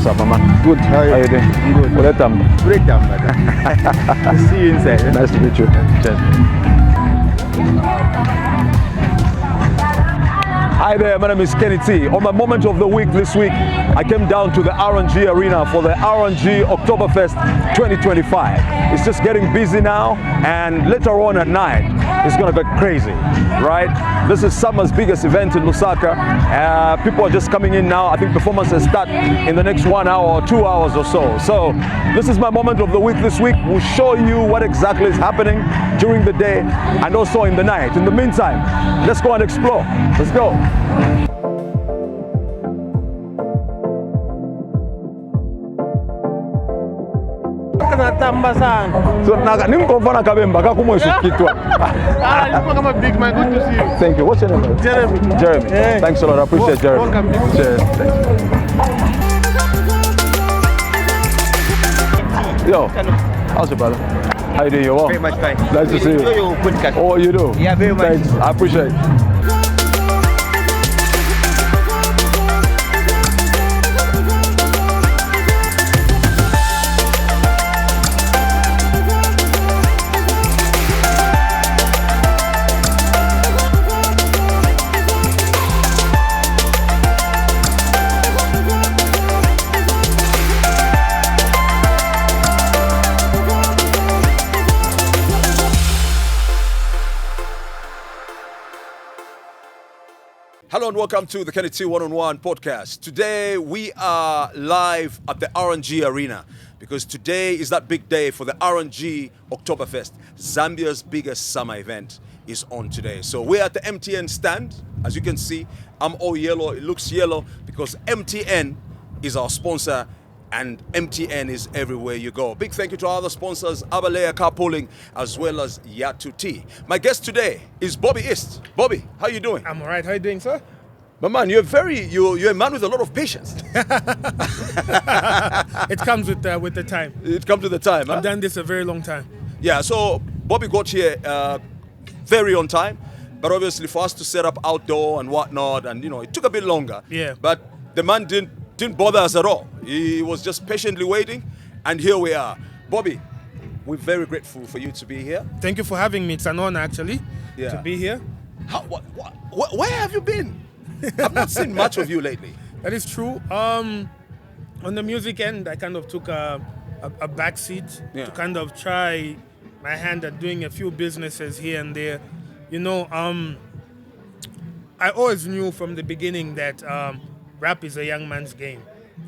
up, Mama? Good. How are you doing? Good. Great time. See you inside. Nice to meet you. Cheers. Hi there, my name is Kenny T. On my moment of the week this week, I came down to the R&G Arena for the R&G Oktoberfest 2025. It's just getting busy now, and later on at night, it's gonna get crazy, right? This is summer's biggest event in Lusaka. People are just coming in now. I think performances start in the next 1 hour or 2 hours or so. So this is my moment of the week this week. We'll show you what exactly is happening during the day and also in the night. In the meantime, let's go and explore. Let's go. So nimkomfana kabemba kakumwesukitwa. I'm a big man. Good to see you. Thank you. What's your name? Jeremy. Jeremy. Hey. Thanks a lot. I appreciate Jeremy. Welcome. Cheers. Thanks. Yo, how's your brother? How you doing? You well? Very much fine. Nice to see you. Your podcast. Oh, you do? Yeah, very much. Thanks. I appreciate it. Hello and welcome to the Kenny T One-on-One podcast. Today we are live at the R&G Arena because today is that big day for the R&G Oktoberfest. Zambia's biggest summer event is on today. So we're at the MTN stand. As you can see, I'm all yellow. It looks yellow because MTN is our sponsor and MTN is everywhere you go. Big thank you to our other sponsors, Abalea Carpooling, as well as Yatu Tea. My guest today is Bobby East. Bobby, how you doing? I'm all right. How you doing, sir? My man, you're a man with a lot of patience. It comes with the time. It comes with the time, huh? I've done this a very long time. Yeah, so Bobby got here very on time, but obviously for us to set up outdoor and whatnot, and it took a bit longer. Yeah. But the man didn't bother us at all. He was just patiently waiting, and here we are. Bobby, we're very grateful for you to be here. Thank you for having me. It's an honor, actually, to be here. Where have you been? I've not seen much of you lately. That is true. On the music end, I kind of took a back seat to kind of try my hand at doing a few businesses here and there. I always knew from the beginning that rap is a young man's game.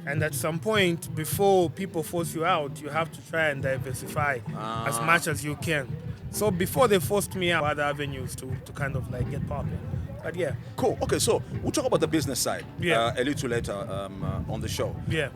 And at some point, before people force you out, you have to try and diversify as much as you can. So before they forced me out, other avenues to kind of like get popping. But yeah. Cool. Okay, so we'll talk about the business side a little later on the show. Yeah.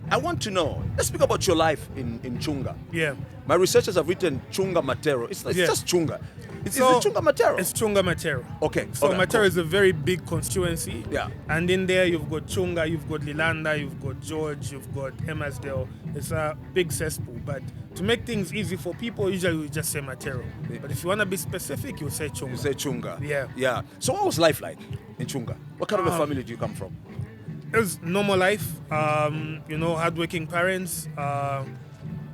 I want to know, let's speak about your life in Chunga. Yeah. My researchers have written Chunga Matero. It's just Chunga. Is it Chunga Matero? It's Chunga Matero. Okay. So Matero is a very big constituency. Yeah. And in there you've got Chunga, you've got Lilanda, you've got George, you've got Emersdale. It's a big cesspool. But to make things easy for people, usually we just say Matero. Yeah. But if you want to be specific, you say Chunga. You say Chunga. Yeah. Yeah. So what was life like in Chunga? What kind of a family do you come from? It was normal life, hardworking parents.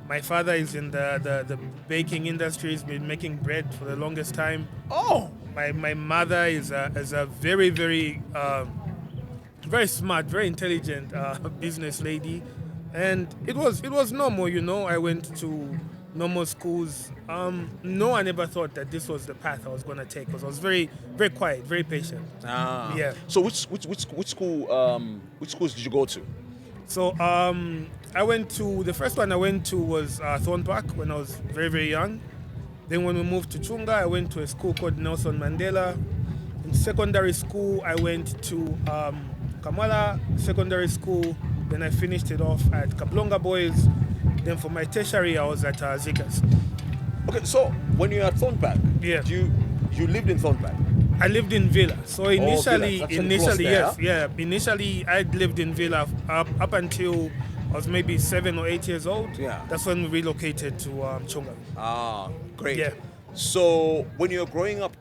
My father is in the baking industry. He's been making bread for the longest time. Oh! My mother is a very, very, very smart, very intelligent business lady. And it was normal, I went to normal schools. No one ever thought that this was the path I was going to take because I was very, very quiet, very patient. Yeah. So which schools did you go to? So the first one I went to was Thorn Park when I was very, very young. Then when we moved to Chunga, I went to a school called Nelson Mandela. In secondary school, I went to Kamala Secondary School. Then I finished it off at Kaplonga Boys. Then for my tertiary, I was at Zikas. Okay, so when you were at Thorn Park, you lived in Thorn Park? I lived in Villa. So initially, Villa. Initially I lived in Villa up until I was maybe 7 or 8 years old. Yeah. That's when we relocated to Chunga. Ah, great. Yeah. So when you were growing up,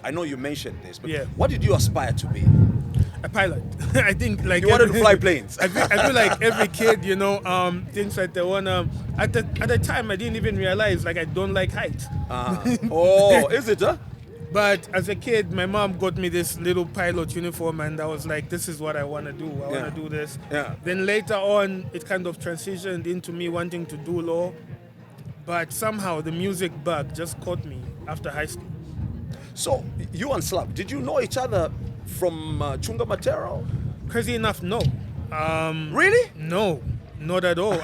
I know you mentioned this, but Yeah. what did you aspire to be? A pilot. I think like You wanted to fly planes. I feel like every kid, thinks that they wanna. At the time, I didn't even realize like I don't like heights. Oh, is it? Huh? But as a kid, my mom got me this little pilot uniform, and I was like, this is what I want to do. I want to do this. Yeah. Then later on, it kind of transitioned into me wanting to do law. But somehow the music bug just caught me after high school. So you and Slap, did you know each other from Chunga Matero? Crazy enough, no. Really? No, not at all.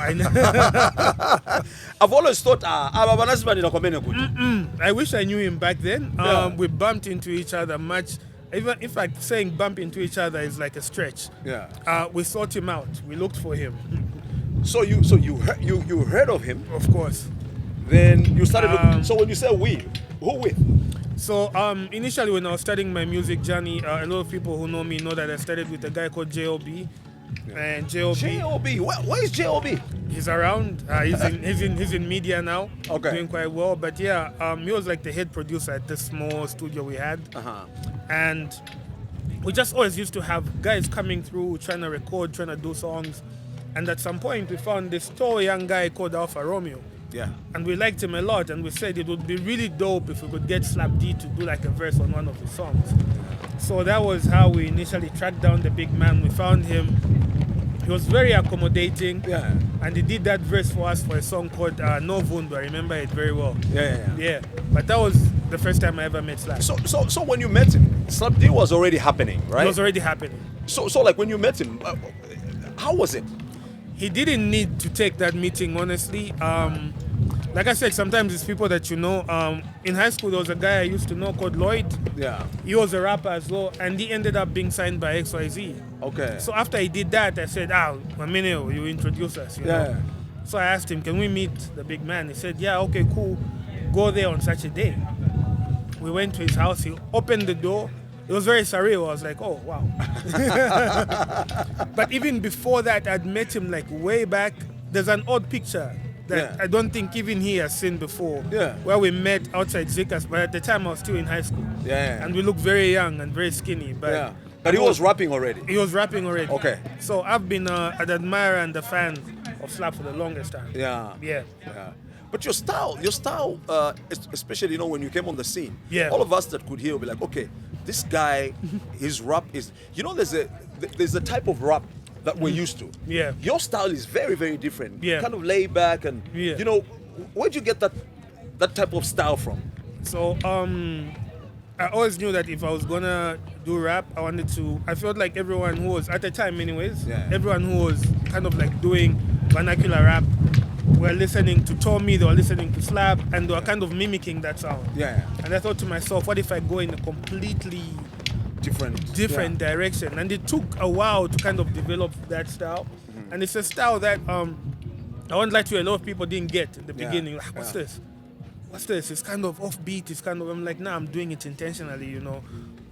I've always thought, I wish I knew him back then. Yeah. We bumped into each other much. Even in fact, saying bump into each other is like a stretch. Yeah. We sought him out. We looked for him. So you heard of him? Of course. Then you started looking. So when you say we, who with? So initially when I was starting my music journey, a lot of people who know me know that I started with a guy called J.O.B. And J.O.B. J.O.B. Where is J.O.B.? He's around. He's in media now. Okay. Doing quite well. But yeah, he was like the head producer at this small studio we had. And we just always used to have guys coming through trying to record, trying to do songs. And at some point we found this tall young guy called Alpha Romeo. Yeah. And we liked him a lot, and we said it would be really dope if we could get Slap D to do like a verse on one of his songs. So that was how we initially tracked down the big man. We found him. He was very accommodating. Yeah. And he did that verse for us for a song called No Vundu. I remember it very well. Yeah. But that was the first time I ever met Slap. So when you met him, Slap D was already happening, right? It was already happening. So like when you met him, how was it? He didn't need to take that meeting, honestly. Like I said, sometimes it's people that you know. In high school, there was a guy I used to know called Lloyd. Yeah. He was a rapper as well, and he ended up being signed by XYZ. Okay. So after he did that, I said, Mamineo, you introduce us. You know? So I asked him, can we meet the big man? He said, yeah, okay, cool. Go there on such a day. We went to his house. He opened the door. It was very surreal. I was like, oh, wow. But even before that, I'd met him like way back. There's an odd picture that I don't think even he has seen before. Yeah. Where we met outside Zikas, but at the time I was still in high school. Yeah. And we looked very young and very skinny. But But he was rapping already. He was rapping already. Okay. So I've been an admirer and a fan of Slap for the longest time. Yeah. But your style, especially when you came on the scene, all of us that could hear will be like, okay, this guy, his rap is, there's a type of rap that we're used to. Yeah. Your style is very, very different. Yeah. Kind of laid back and, where'd you get that type of style from? So, I always knew that if I was gonna do rap, I felt like everyone who was, at the time anyways, everyone who was kind of like doing vernacular rap were listening to Tommy, they were listening to Slap, and they were kind of mimicking that sound. Yeah. And I thought to myself, what if I go in a completely different direction? And it took a while to kind of develop that style. And it's a style that I won't lie to you, a lot of people didn't get in the beginning. Like, what's this? What's this? It's kind of offbeat. It's kind of, I'm like, I'm doing it intentionally,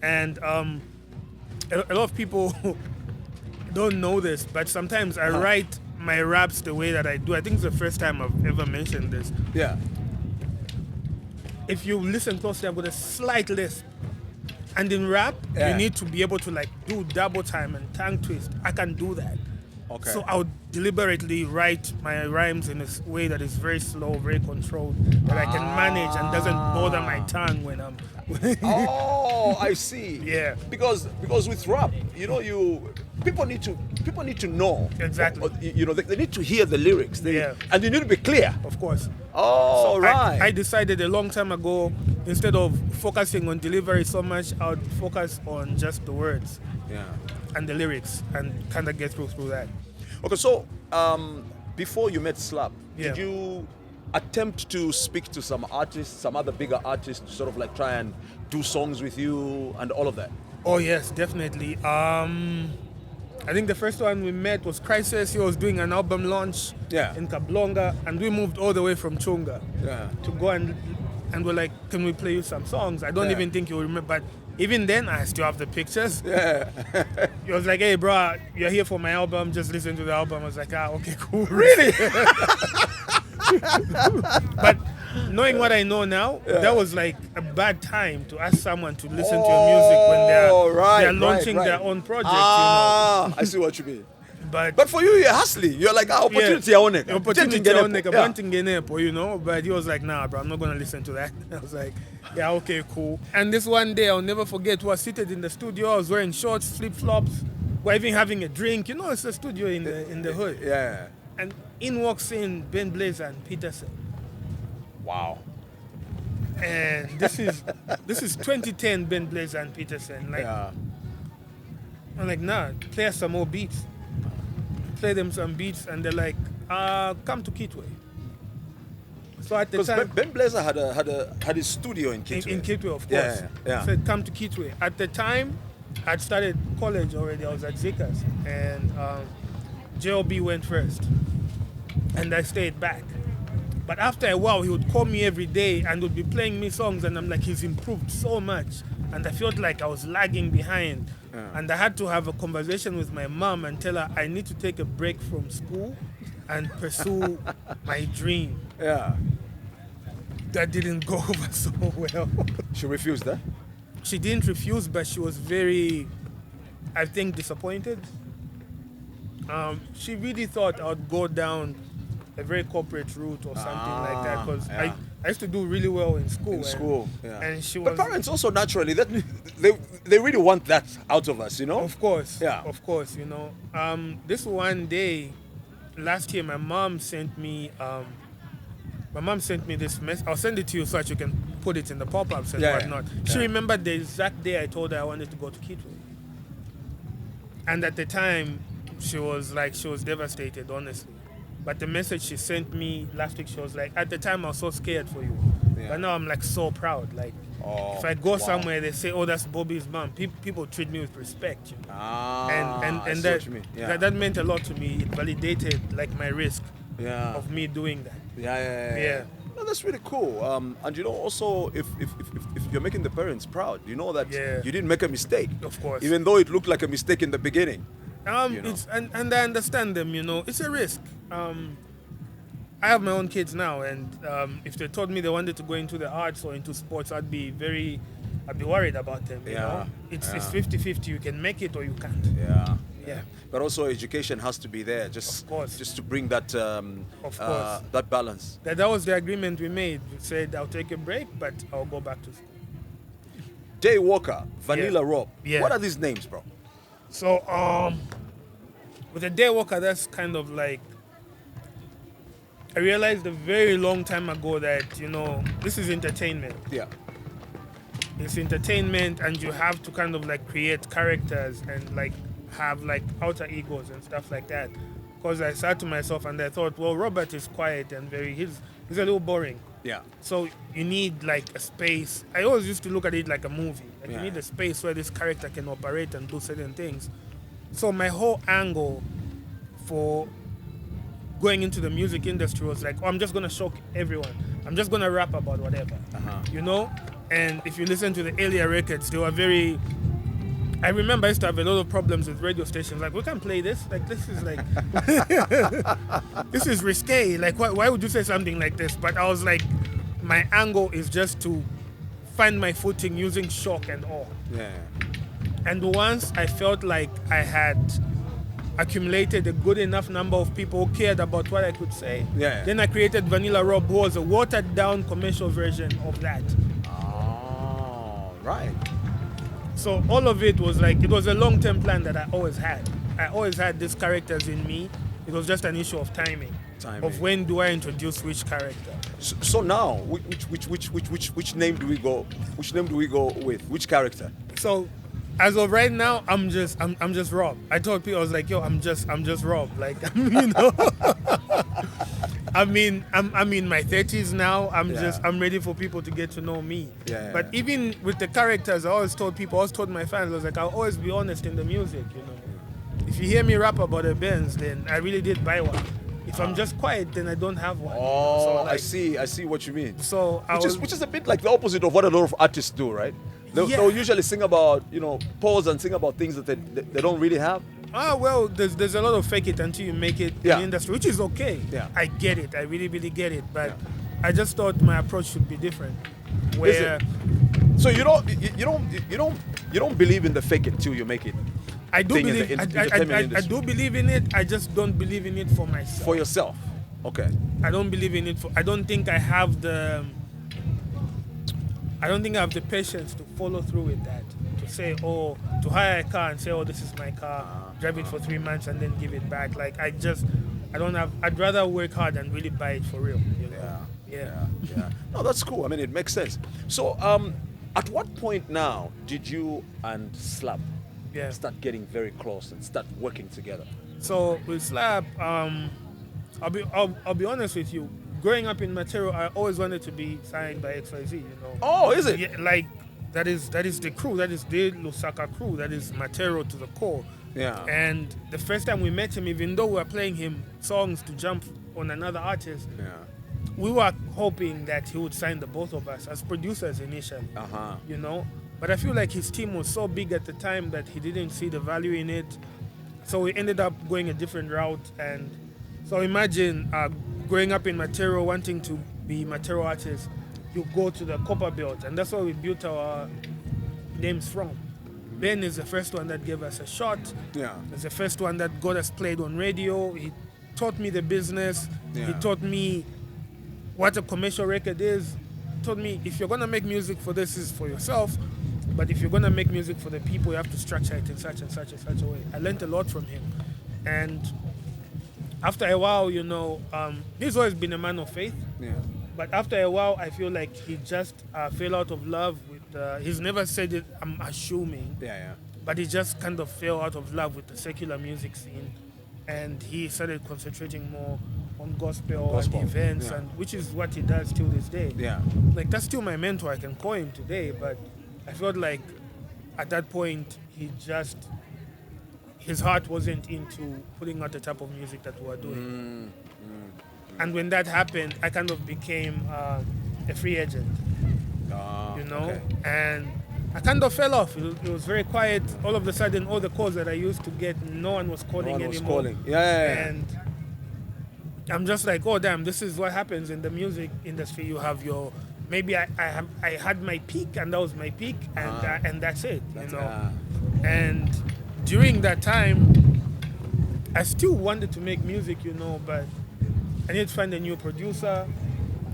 And a lot of people don't know this, but sometimes I write my raps the way that I do. I think it's the first time I've ever mentioned this. Yeah. If you listen closely, I've got a slight lisp. And in rap, you need to be able to like do double time and tongue twist. I can do that. Okay. So I would deliberately write my rhymes in a way that is very slow, very controlled, that I can manage and doesn't bother my tongue when I'm... Oh, I see. Yeah. Because with rap, people need to know. Exactly. They need to hear the lyrics. And you need to be clear. Of course. Oh, so right. I decided a long time ago, instead of focusing on delivery so much, I would focus on just the words. And the lyrics, and kind of get through that. Okay, so before you met Slap, Yeah. did you attempt to speak to some artists, some other bigger artists, to sort of like try and do songs with you and all of that? Oh yes, definitely. I think the first one we met was Crisis. He was doing an album launch in Kablonga, and we moved all the way from Chunga to go and we're like, can we play you some songs? I don't even think you'll remember, but even then I still have the pictures. Yeah. He was like, hey bro, you're here for my album, just listen to the album. I was like, okay, cool. Really? But knowing what I know now, that was like a bad time to ask someone to listen to your music when they're launching their own project. I see what you mean. But for you, you're hustling. You're like, opportunity yaoneka. Opportunity yaoneka, you know. But he was like, nah, bro, I'm not gonna listen to that. I was like, yeah, okay, cool. And this one day, I'll never forget. We were seated in the studio. I was wearing shorts, flip flops. We're even having a drink. You know, it's a studio in the hood. Yeah. And in walks in Ben Blazer and Peterson. Wow. And this is 2010 Ben Blazer and Peterson. Like, I'm like, nah, play us some more beats. Play them some beats, and they're like, come to Kitwe. So at the time, Ben Blazer had his studio in Kitwe. In Kitwe, of course. Yeah. Said, come to Kitwe. At the time, I'd started college already. I was at Zikas, and JLB went first, and I stayed back. But after a while, he would call me every day and would be playing me songs, and I'm like, he's improved so much, and I felt like I was lagging behind. And I had to have a conversation with my mom and tell her I need to take a break from school and pursue my dream. Yeah. That didn't go over so well. She refused that? She didn't refuse, but she was very, I think, disappointed. She really thought I would go down a very corporate route or something like that, because I used to do really well in school. And she was. But parents also naturally they really want that out of us, you know. Of course. Yeah. Of course, you know. This one day, last year, my mom sent me this message. I'll send it to you so that you can put it in the pop-ups and whatnot. She remembered the exact day I told her I wanted to go to Kitwe. And at the time, she was devastated, honestly. But the message she sent me last week, she was like, at the time I was so scared for you. Yeah. But now I'm like so proud. Like, if I go somewhere, they say, oh, that's Bobby's mom. People treat me with respect. You know? And that meant a lot to me. It validated like my risk of me doing that. Yeah. No, that's really cool. And you know, also, if you're making the parents proud, you know that you didn't make a mistake. Of course. Even though it looked like a mistake in the beginning. It's and I understand them, you know. It's a risk. I have my own kids now, and if they told me they wanted to go into the arts or into sports, I'd be worried about them, you know. It's 50-50. You can make it or you can't. Yeah. But also education has to be there, just to bring that that balance. That was the agreement we made. We said I'll take a break, but I'll go back to school. Day Walker, Vanilla Rob. Yeah. What are these names, bro? So with the Day Walker, that's kind of like, I realized a very long time ago that, you know, this is entertainment. Yeah. It's entertainment, and you have to kind of like create characters and like have like alter egos and stuff like that. Because I sat to myself and I thought, well, Robert is quiet and he's a little boring. Yeah. So you need like a space. I always used to look at it like a movie. Like you need a space where this character can operate and do certain things. So my whole angle for going into the music industry was like, I'm just going to shock everyone. I'm just going to rap about whatever, you know? And if you listen to the earlier records, they were very... I remember I used to have a lot of problems with radio stations. Like, we can't play this. Like, this is like... this is risque. Like, why would you say something like this? But I was like, my angle is just to find my footing using shock and awe. Yeah. And once I felt like I had accumulated a good enough number of people who cared about what I could say, then I created Vanilla Rob, who was a watered-down commercial version of that. Oh, right. So all of it was like, it was a long-term plan that I always had. I always had these characters in me. It was just an issue of timing. Of when do I introduce which character. So now, which name do we go? Which name do we go with? Which character? So, as of right now, I'm just Rob. I told people, I was like, yo, I'm just Rob. Like, you know, I'm in my 30s now. I'm ready for people to get to know me. But even with the characters, I always told my fans, I was like, I'll always be honest in the music, you know. If you hear me rap about a Benz, then I really did buy one. If I'm just quiet, then I don't have one. Oh, so, like, I see what you mean. So which is a bit like the opposite of what a lot of artists do, right? They'll usually sing about, you know, pose and sing about things that they don't really have. Well, there's a lot of fake it until you make it in the industry, which is okay. Yeah. I get it. I really, really get it. But I just thought my approach should be different. Where So you don't believe in the fake it till you make it. I do thing in believe the I industry. do believe in it. I just don't believe in it for myself. For yourself. Okay. I don't believe in it I don't think I have the patience to follow through with that. To say, to hire a car and say, this is my car, drive it for 3 months and then give it back. Like I'd rather work hard and really buy it for real. You know? Yeah. No, that's cool. I mean, it makes sense. So, at what point now did you and Slap start getting very close and start working together? So with Slap, I'll be honest with you. Growing up in Matero, I always wanted to be signed by XYZ. You know. Oh, is it? Yeah, like that is the crew. That is the Lusaka crew. That is Matero to the core. Yeah. And the first time we met him, even though we were playing him songs to jump on another artist, we were hoping that he would sign the both of us as producers initially. You know. But I feel like his team was so big at the time that he didn't see the value in it. So we ended up going a different route. And so imagine growing up in Matero, wanting to be Matero artists, you go to the Copper Belt, and that's where we built our names from. Ben is the first one that gave us a shot. Yeah. He's the first one that got us played on radio. He taught me the business. Yeah. He taught me what a commercial record is. He taught me if you're gonna make music for this, is for yourself. But if you're gonna make music for the people, you have to structure it in such and such and such a way. I learned a lot from him. And after a while, you know, he's always been a man of faith. Yeah. But after a while, I feel like he just fell out of love with. He's never said it. I'm assuming. Yeah. But he just kind of fell out of love with the secular music scene, and he started concentrating more on gospel. And events, and which is what he does till this day. Yeah. Like that's still my mentor. I can call him today, but I felt like at that point his heart wasn't into putting out the type of music that we were doing. And when that happened, I kind of became a free agent, you know? Okay. And I kind of fell off. It was very quiet. All of a sudden, all the calls that I used to get, no one was calling anymore. Yeah. And I'm just like, oh, damn, this is what happens in the music industry. You have your... Maybe I had my peak, and that was my peak, and that's it, you know? And during that time, I still wanted to make music, you know, but I needed to find a new producer.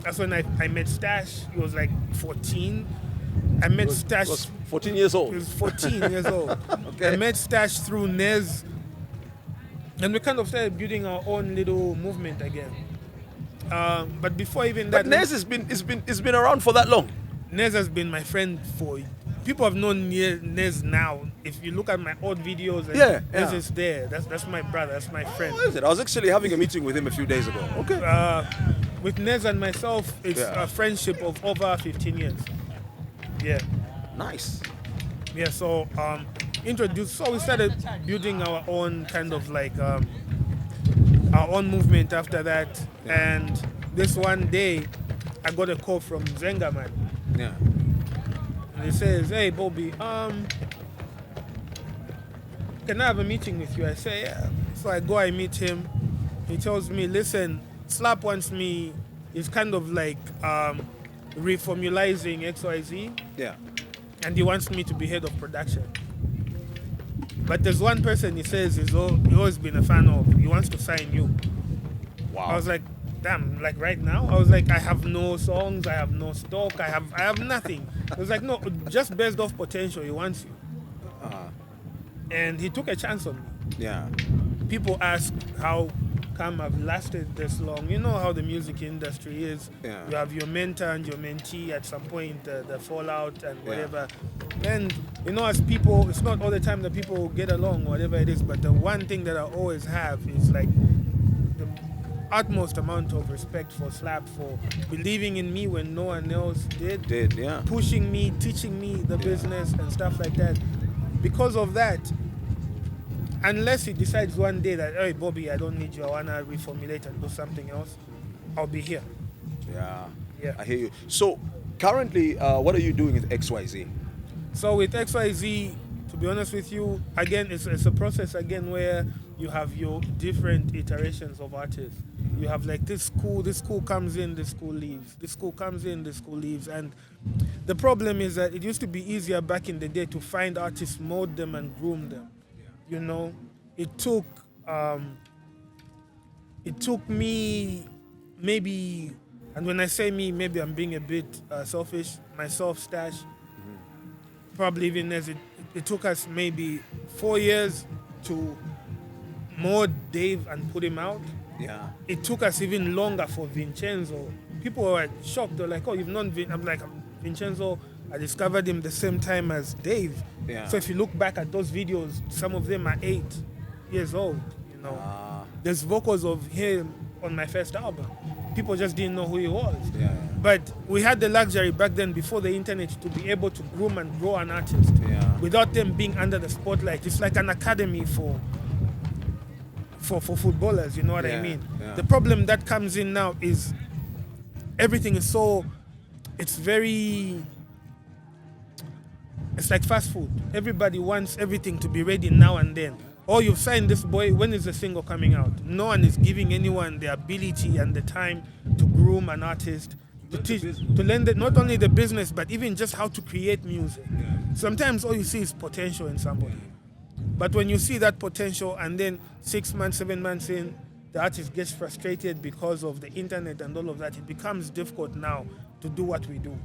That's when I met Stash. He was like 14. I met Stash. He was 14 years old. He was 14 years old. Okay. I met Stash through Nez. And we kind of started building our own little movement again. But before even that... But Nez has been around for that long. Nez has been my friend for... People have known Nez now. If you look at my old videos, Nez is there. That's my brother. That's my friend. Oh, is it? I was actually having a meeting with him a few days ago. Okay. With Nez and myself, it's a friendship of over 15 years. Yeah. Nice. Yeah, so we started building our own kind of like our own movement after that. Yeah. And this one day, I got a call from Zenga, man. Yeah. And he says, hey, Bobby, can I have a meeting with you? I say, yeah. So I go, I meet him. He tells me, listen, Slap wants me, he's kind of like reformulizing XYZ. Yeah. And he wants me to be head of production. But there's one person he says he's always been a fan of. He wants to sign you. Wow. I was like, damn, like right now? I was like, I have no songs, I have no stock, I have nothing. I was like, no, just based off potential, he wants you. And he took a chance on me. Yeah. People ask how come I've lasted this long. You know how the music industry is. Yeah. You have your mentor and your mentee at some point, the fallout and whatever. And, you know, as people, it's not all the time that people get along, whatever it is, but the one thing that I always have is like the utmost amount of respect for Slap for believing in me when no one else did. Yeah. Pushing me, teaching me the business and stuff like that. Because of that, unless he decides one day that, hey, Bobby, I don't need you, I want to reformulate and do something else, I'll be here. Yeah. I hear you. So, currently, what are you doing with XYZ? So, with XYZ, to be honest with you, again, it's a process again where you have your different iterations of artists. You have like this school comes in, this school leaves. This school comes in, this school leaves. And the problem is that it used to be easier back in the day to find artists, mold them and groom them. You know, it took me maybe, and when I say me, maybe I'm being a bit selfish, myself, Stash, probably even as it took us maybe 4 years to mold Dave and put him out. Yeah. It took us even longer for Vincenzo. People were shocked. They're like, oh, you've known I'm like, Vincenzo, I discovered him the same time as Dave. Yeah. So if you look back at those videos, some of them are 8 years old, you know. There's vocals of him on my first album. People just didn't know who he was. Yeah. But we had the luxury back then, before the internet, to be able to groom and grow an artist without them being under the spotlight. It's like an academy for footballers, you know what I mean? Yeah. The problem that comes in now is everything is it's like fast food. Everybody wants everything to be ready now and then. Oh, you've signed this boy, when is the single coming out? No one is giving anyone the ability and the time to groom an artist, to teach, to learn not only the business, but even just how to create music. Sometimes all you see is potential in somebody. But when you see that potential and then 6 months, 7 months in, the artist gets frustrated because of the internet and all of that, it becomes difficult now to do what we do.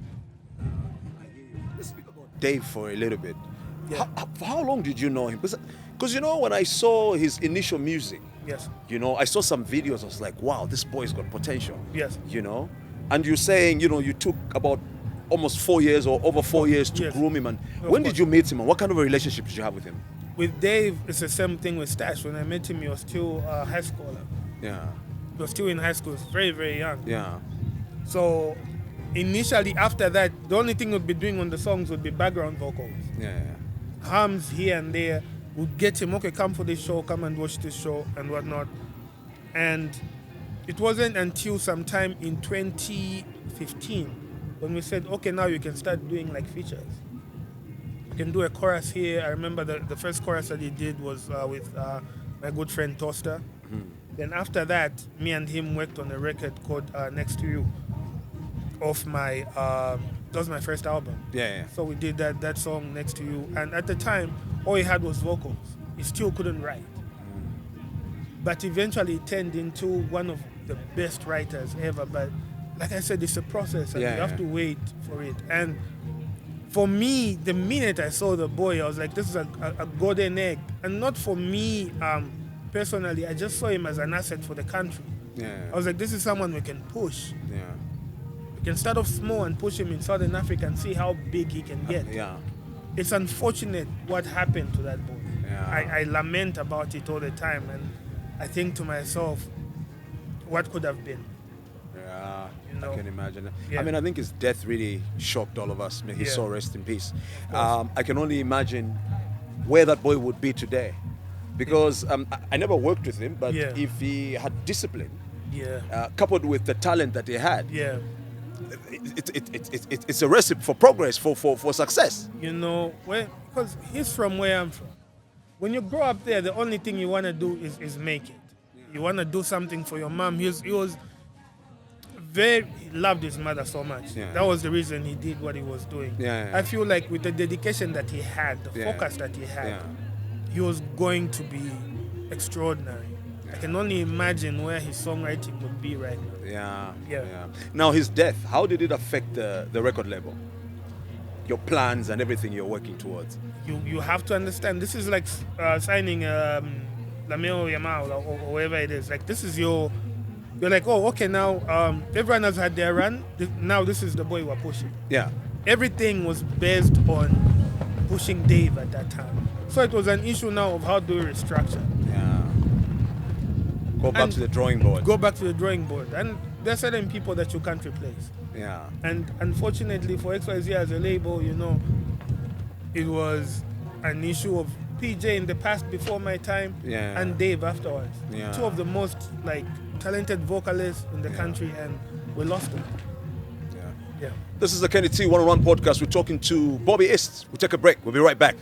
Let's speak about Dave for a little bit. Yeah. For how long did you know him? Because you know, when I saw his initial music, Yes. you know, I saw some videos, I was like, wow, this boy's got potential. Yes. You know? And you're saying, you know, you took about almost 4 years or over 4 years to Yes. groom him. And Of when course. did you meet him and what kind of a relationship did you have with him? With Dave, it's the same thing with Stash. When I met him, he was still high schooler. Yeah. He was still in high school. He was very, very young. Yeah. So initially, after that, the only thing we'd be doing on the songs would be background vocals. Yeah. Hums here and there. We'd get him, okay, come for this show, come and watch this show and whatnot. And it wasn't until sometime in 2015 when we said, okay, now you can start doing like features. You can do a chorus here. I remember the first chorus that he did was with my good friend Toaster. Mm-hmm. Then after that, me and him worked on a record called Next to You of my, that was my first album. Yeah. So we did that song, Next to You. And at the time, all he had was vocals. He still couldn't write. But eventually it turned into one of the best writers ever. But like I said, it's a process and you have to wait for it. And for me, the minute I saw the boy, I was like, this is a golden egg. And not for me personally, I just saw him as an asset for the country. Yeah. I was like, this is someone we can push. Yeah. We can start off small and push him in Southern Africa and see how big he can get. Yeah. It's unfortunate what happened to that boy. Yeah. I lament about it all the time, and I think to myself, what could have been? Yeah, You know? I can imagine. Yeah. I mean, I think his death really shocked all of us. May his Yeah. soul rest in peace. course. I can only imagine where that boy would be today. Because I never worked with him, but Yeah. if he had discipline, Yeah. coupled with the talent that he had, Yeah. it's a recipe for progress, for success. You know, because he's from where I'm from. When you grow up there, the only thing you want to do is make it. You want to do something for your mom. He loved his mother so much. Yeah. That was the reason he did what he was doing. Yeah. I feel like with the dedication that he had, the Yeah. focus that he had, Yeah. he was going to be extraordinary. I can only imagine where his songwriting would be right now. Yeah. Yeah. Now, his death, how did it affect the record label? Your plans and everything you're working towards? You have to understand, this is like signing Lameo Yamal or whoever it is. Like, this is you're like, oh, okay, now everyone has had their run. Now this is the boy we're pushing. Yeah. Everything was based on pushing Dave at that time. So it was an issue now of how do we restructure. Yeah. Go back And to the drawing board. Go back to the drawing board. And there are certain people that you can't replace. Yeah. And unfortunately for XYZ as a label, you know, it was an issue of PJ in the past before my time and Dave afterwards. Yeah. Two of the most like talented vocalists in the country, and we lost them. Yeah. This is the Kenny T 101 podcast. We're talking to Bobby Ist. We'll take a break. We'll be right back.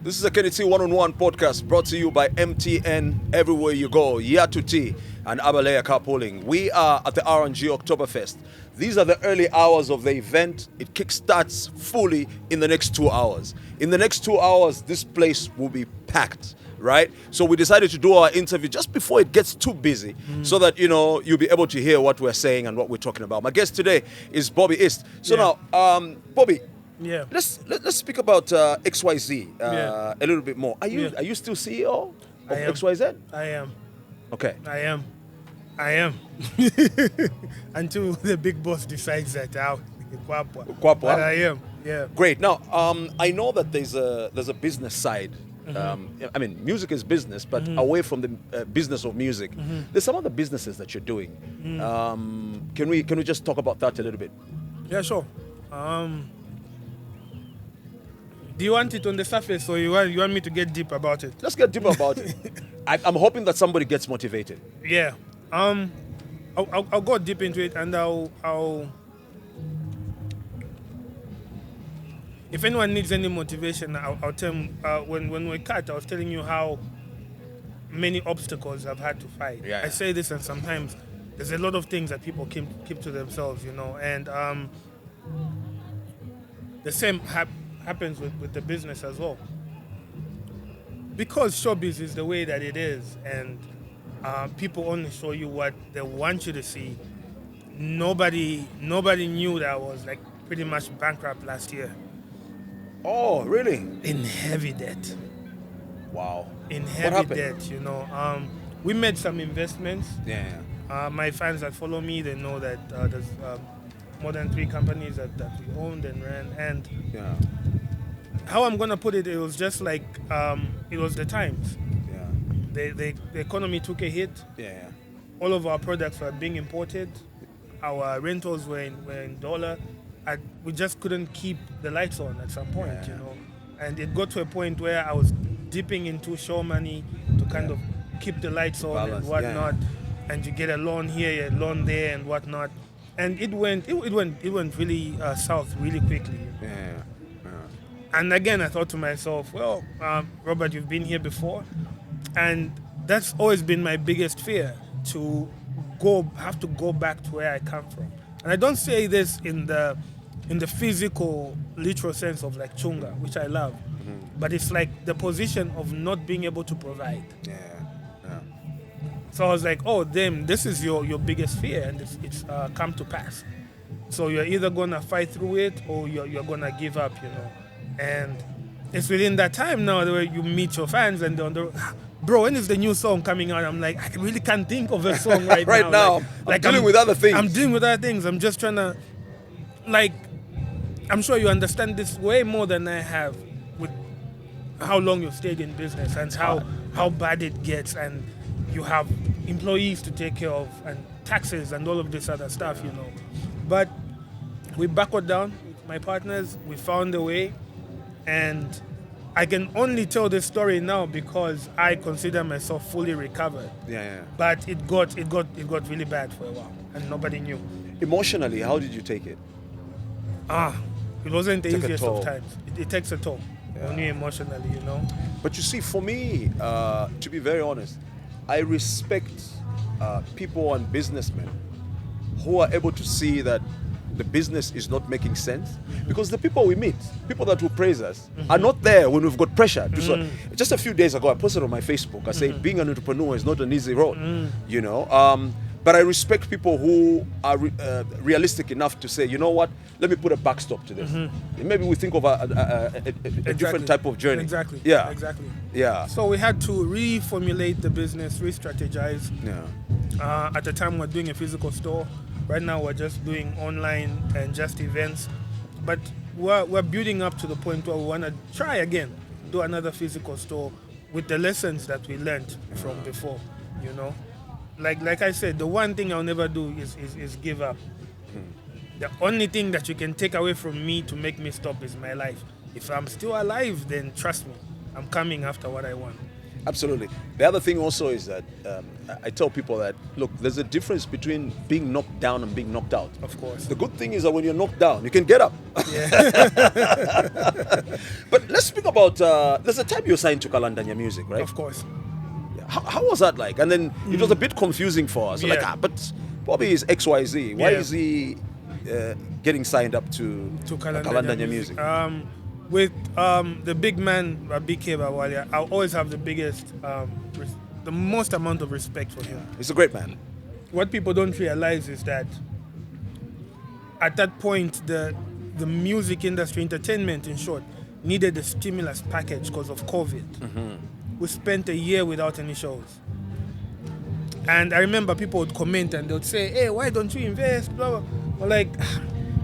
This is a Kenny T one-on-one podcast brought to you by MTN everywhere you go. Yatu T and Abalea Carpooling. We are at the RNG Oktoberfest. These are the early hours of the event. It kickstarts fully in the next 2 hours. In the next 2 hours, this place will be packed, right? So we decided to do our interview just before it gets too busy so that, you know, you'll be able to hear what we're saying and what we're talking about. My guest today is Bobby East. So now, Bobby, Yeah. let's speak about XYZ a little bit more. Are you still CEO of XYZ? I am. Okay. I am. Until the big boss decides that Kwapwa. But I am. Yeah. Great. Now, I know that there's a business side. I mean, music is business, but away from the business of music, there's some other businesses that you're doing. Can we just talk about that a little bit? Yeah, sure. Do you want it on the surface, or you want me to get deep about it? Let's get deeper about it. I'm hoping that somebody gets motivated. Yeah. I'll go deep into it, and I'll if anyone needs any motivation, I'll tell them. When we cut, I was telling you how many obstacles I've had to fight. Yeah. I say this, and sometimes there's a lot of things that people keep to themselves, you know, and the same happens with the business as well. Because showbiz is the way that it is, and people only show you what they want you to see. Nobody knew that I was like pretty much bankrupt last year. Oh, really? In heavy debt. Wow. In heavy debt, you know. We made some investments. Yeah. My fans that follow me, they know that there's more than 3 companies that we owned and ran. And how I'm gonna put it, it was just like it was the times. Yeah. The economy took a hit. Yeah. All of our products were being imported. Our rentals were in dollar. We just couldn't keep the lights on at some point, you know. And it got to a point where I was dipping into show money to kind of keep the lights on and whatnot. And you get a loan here, a loan there, and whatnot. And it went really south really quickly. Yeah. And again, I thought to myself, well, Robert, you've been here before, and that's always been my biggest fear, to have to go back to where I come from. And I don't say this in the physical, literal sense of like chunga, which I love, but it's like the position of not being able to provide. Yeah. So I was like, oh, damn, this is your biggest fear, and it's come to pass. So you're either gonna fight through it, or you're gonna give up, you know. And it's within that time now where you meet your fans and they're on the, bro, when is the new song coming out? I'm like, I really can't think of a song right now. I'm dealing with other things. I'm dealing with other things. I'm just trying to, like, I'm sure you understand this way more than I have with how long you've stayed in business and how bad it gets, and you have employees to take care of and taxes and all of this other stuff, you know. But we buckled down with my partners. We found a way. And I can only tell this story now because I consider myself fully recovered. Yeah. But it got really bad for a while, and nobody knew. Emotionally, how did you take it? It wasn't the easiest of times. It takes a toll on you emotionally, you know. But you see, for me, to be very honest, I respect people and businessmen who are able to see that the business is not making sense, because the people we meet, people that will praise us, are not there when we've got pressure. Just a few days ago, I posted on my Facebook, I say, being an entrepreneur is not an easy road, you know. But I respect people who are realistic enough to say, you know what, let me put a backstop to this. Maybe we think of a different type of journey. Exactly. Yeah. Exactly. Yeah. So we had to reformulate the business, re-strategize. Yeah. At the time, we're doing a physical store. Right now, we're just doing online and just events. But we're building up to the point where we want to try again, do another physical store with the lessons that we learned from before, you know. Like I said, the one thing I'll never do is give up. The only thing that you can take away from me to make me stop is my life. If I'm still alive, then trust me, I'm coming after what I want. Absolutely. The other thing also is that I tell people that, look, there's a difference between being knocked down and being knocked out. Of course. The good thing is that when you're knocked down, you can get up. Yeah. But let's speak about, there's a time you signed to Kalandanya Music, right? Of course. How was that like? And then it was a bit confusing for us. Like, but Bobby is XYZ. Why is he getting signed up to Kalandanya Music? With the big man, BK Bawalia, I'll always have the biggest, the most amount of respect for him. He's a great man. What people don't realize is that at that point, the music industry, entertainment in short, needed a stimulus package because of COVID. We spent a year without any shows. And I remember people would comment and they would say, hey, why don't you invest? Blah, blah. Or like,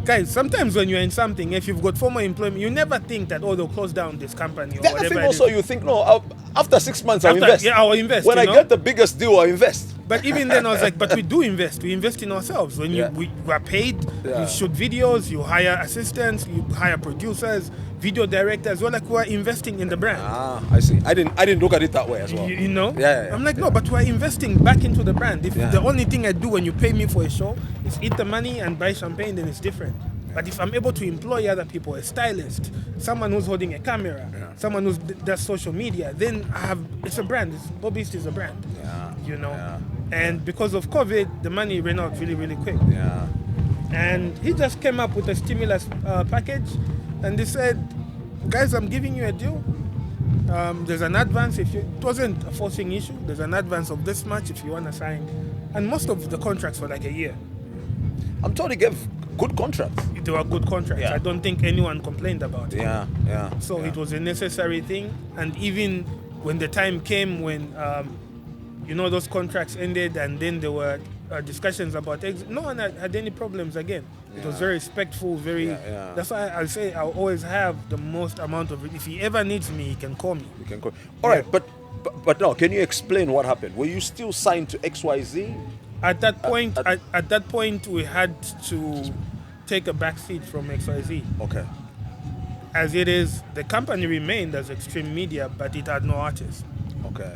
guys, sometimes when you're in something, if you've got former employment, you never think that, they'll close down this company or whatever. The thing also, you think, no, after 6 months, I'll invest. Yeah, I'll invest. When I get the biggest deal, I'll invest. But even then, I was like, but we do invest. We invest in ourselves. When we are paid, you shoot videos, you hire assistants, you hire producers, video directors. We're investing in the brand. I see. I didn't look at it that way as well. You know? Yeah. I'm like, no, but we're investing back into the brand. If the only thing I do when you pay me for a show is eat the money and buy champagne, then it's different. But if I'm able to employ other people, a stylist, someone who's holding a camera, someone who does social media, then it's a brand. Bobby East is a brand. You know? Yeah. And because of COVID, the money ran out really, really quick. Yeah. And he just came up with a stimulus package, and they said, guys, I'm giving you a deal. There's an advance it wasn't a forcing issue. There's an advance of this much if you want to sign. And most of the contracts were like a year. I'm told he gave good contracts. They were good contracts. I don't think anyone complained about it. So it was a necessary thing. And even when the time came when, those contracts ended and then there were discussions about exit, no one had any problems again. It was very respectful, that's why I'll say I'll always have the most amount of, if he ever needs me, he can call me. All right, but now, can you explain what happened? Were you still signed to XYZ? At that point, we had to take a back seat from XYZ. Okay. As it is, the company remained as Extreme Media, but it had no artists. Okay.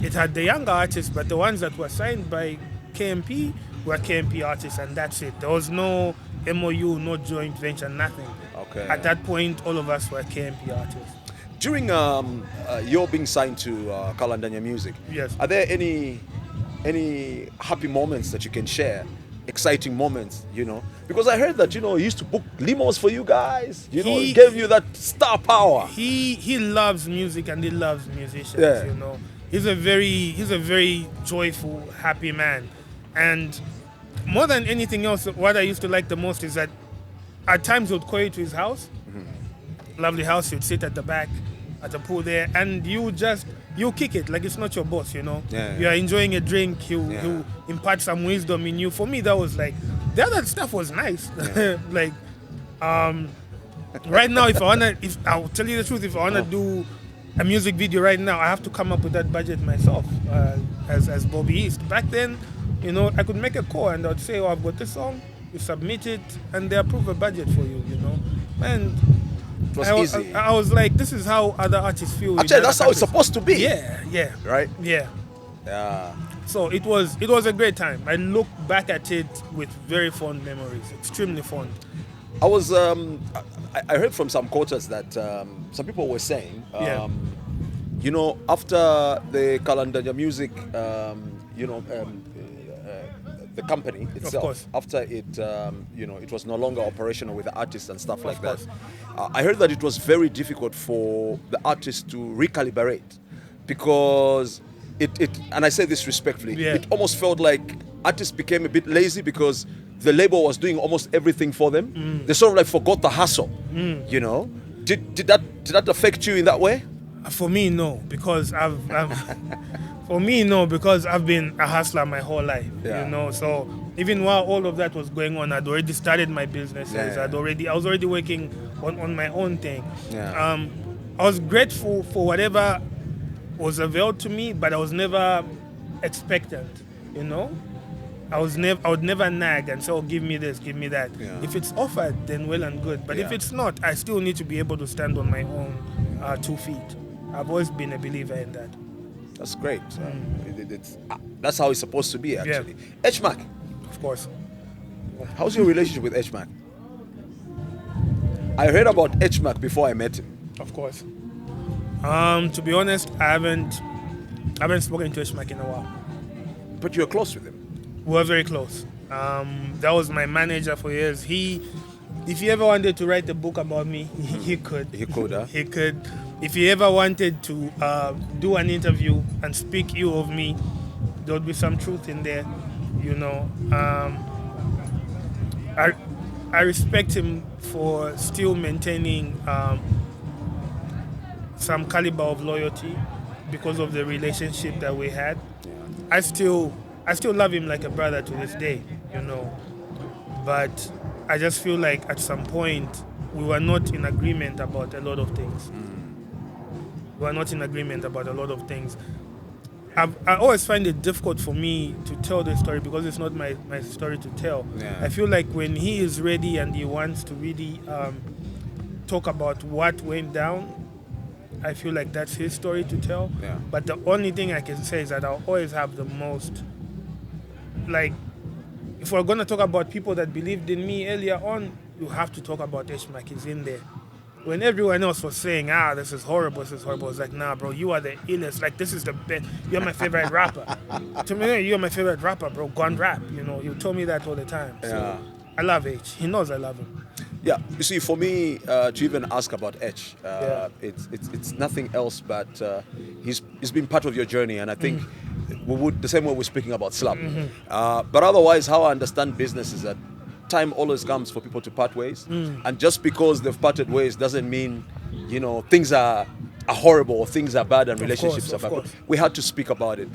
It had the younger artists, but the ones that were signed by KMP were KMP artists, and that's it. There was no MOU, no joint venture, nothing. Okay. At that point, all of us were KMP artists. During your being signed to Kalandanya Music, yes, are there any happy moments that you can share? Exciting moments, because I heard that he used to book limos for you guys. He gave you that star power. He loves music and he loves musicians. He's a very joyful, happy man. And more than anything else, what I used to like the most is that at times he would call you to his house. Lovely house. You'd sit at the back at the pool there, and you kick it like it's not your boss. You are enjoying a drink. He'll impart some wisdom in you. For me, that was like, the other stuff was nice. Like right now, if I'll tell you the truth, if I wanna do a music video right now, I have to come up with that budget myself as Bobby East. Back then, I could make a call and I'd say, I've got this song, you submit it, and they approve a budget for you, And it was easy. I was like, this is how other artists feel. Actually, that's how it's supposed to be. Yeah. Right? Yeah. So it was a great time. I look back at it with very fond memories, extremely fond. I was, I heard from some quarters that some people were saying, after the Kalandanya Music, the company itself, after it, it was no longer operational with the artists and stuff like that. I heard that it was very difficult for the artists to recalibrate because and I say this respectfully, it almost felt like artists became a bit lazy because the label was doing almost everything for them. They sort of like forgot the hustle, Did that affect you in that way? For me, no, because I've been a hustler my whole life, So even while all of that was going on, I'd already started my businesses. I was already working on my own thing. I was grateful for whatever was availed to me, but I was never expectant, I would never nag and say, oh, give me this, give me that. If it's offered, then well and good. But if it's not, I still need to be able to stand on my own 2 feet. I've always been a believer in that. That's great. That's how it's supposed to be, actually. Yeah. HMAC, Of course. how's your relationship with HMAC? I heard about HMAC before I met him. Of course. To be honest, I haven't spoken to Ishmak in a while. But you're close with him. We were very close. That was my manager for years. If he ever wanted to write a book about me, he could. He could, huh? He could. If he ever wanted to do an interview and speak ill of me, there would be some truth in there, you know. I respect him for still maintaining some caliber of loyalty because of the relationship that we had. Yeah. I still love him like a brother to this day, you know. But I just feel like at some point we were not in agreement about a lot of things. We were not in agreement about a lot of things. I always find it difficult for me to tell the story because it's not my story to tell. Yeah. I feel like when he is ready and he wants to really talk about what went down, I feel like that's his story to tell. Yeah. But the only thing I can say is that I'll always have the most, like, if we're going to talk about people that believed in me earlier on, you have to talk about Ishmak. He's in there. When everyone else was saying, this is horrible, it's like, nah, bro, you are the illest. Like, this is the best. You're my favorite rapper. To me, you're my favorite rapper, bro. Go and rap. You know, you told me that all the time. So Yeah. I love H. He knows I love him. Yeah, you see, for me to even ask about H, it's nothing else but he's been part of your journey, and I think we would the same way we're speaking about Slap. But otherwise, how I understand business is that time always comes for people to part ways, and just because they've parted ways doesn't mean, you know, things are horrible or things are bad and relationships are bad. course. We had to speak about it.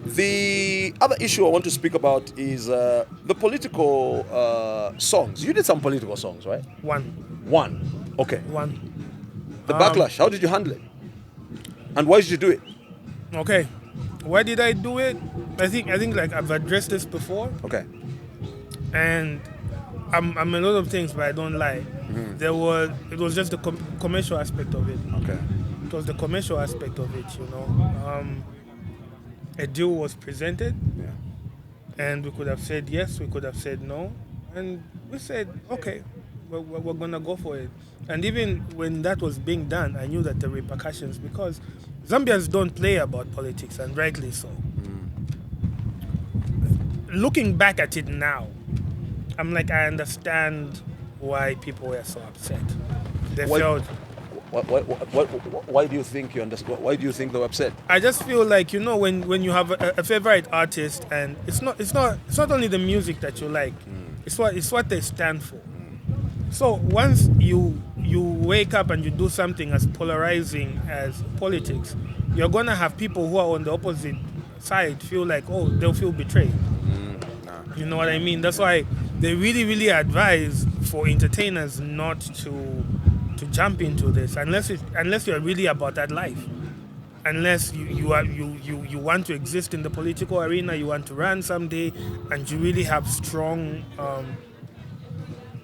The other issue I want to speak about is the political songs. You did some political songs, right? One. Okay. One. The backlash, how did you handle it? And why did you do it? Okay. Why did I do it? I think like I've addressed this before. Okay. And I'm a lot of things, but I don't lie. It was just the commercial aspect of it. Okay. It was the commercial aspect of it, you know. A deal was presented, and we could have said yes, we could have said no, and we said okay, we're gonna go for it. And even when that was being done, I knew that the repercussions, because Zambians don't play about politics, and rightly so. Looking back at it now, I'm like, I understand why people were so upset. They felt. Why do you think you understand? Why do you think they were upset? I just feel like, you know, when you have a favorite artist, and it's not only the music that you like, it's what they stand for. So once you wake up and you do something as polarizing as politics, you're gonna have people who are on the opposite side feel like, they'll feel betrayed. You know what I mean? That's why they really, really advise for entertainers not to jump into this unless you're really about that life. Unless you want to exist in the political arena, you want to run someday, and you really have strong.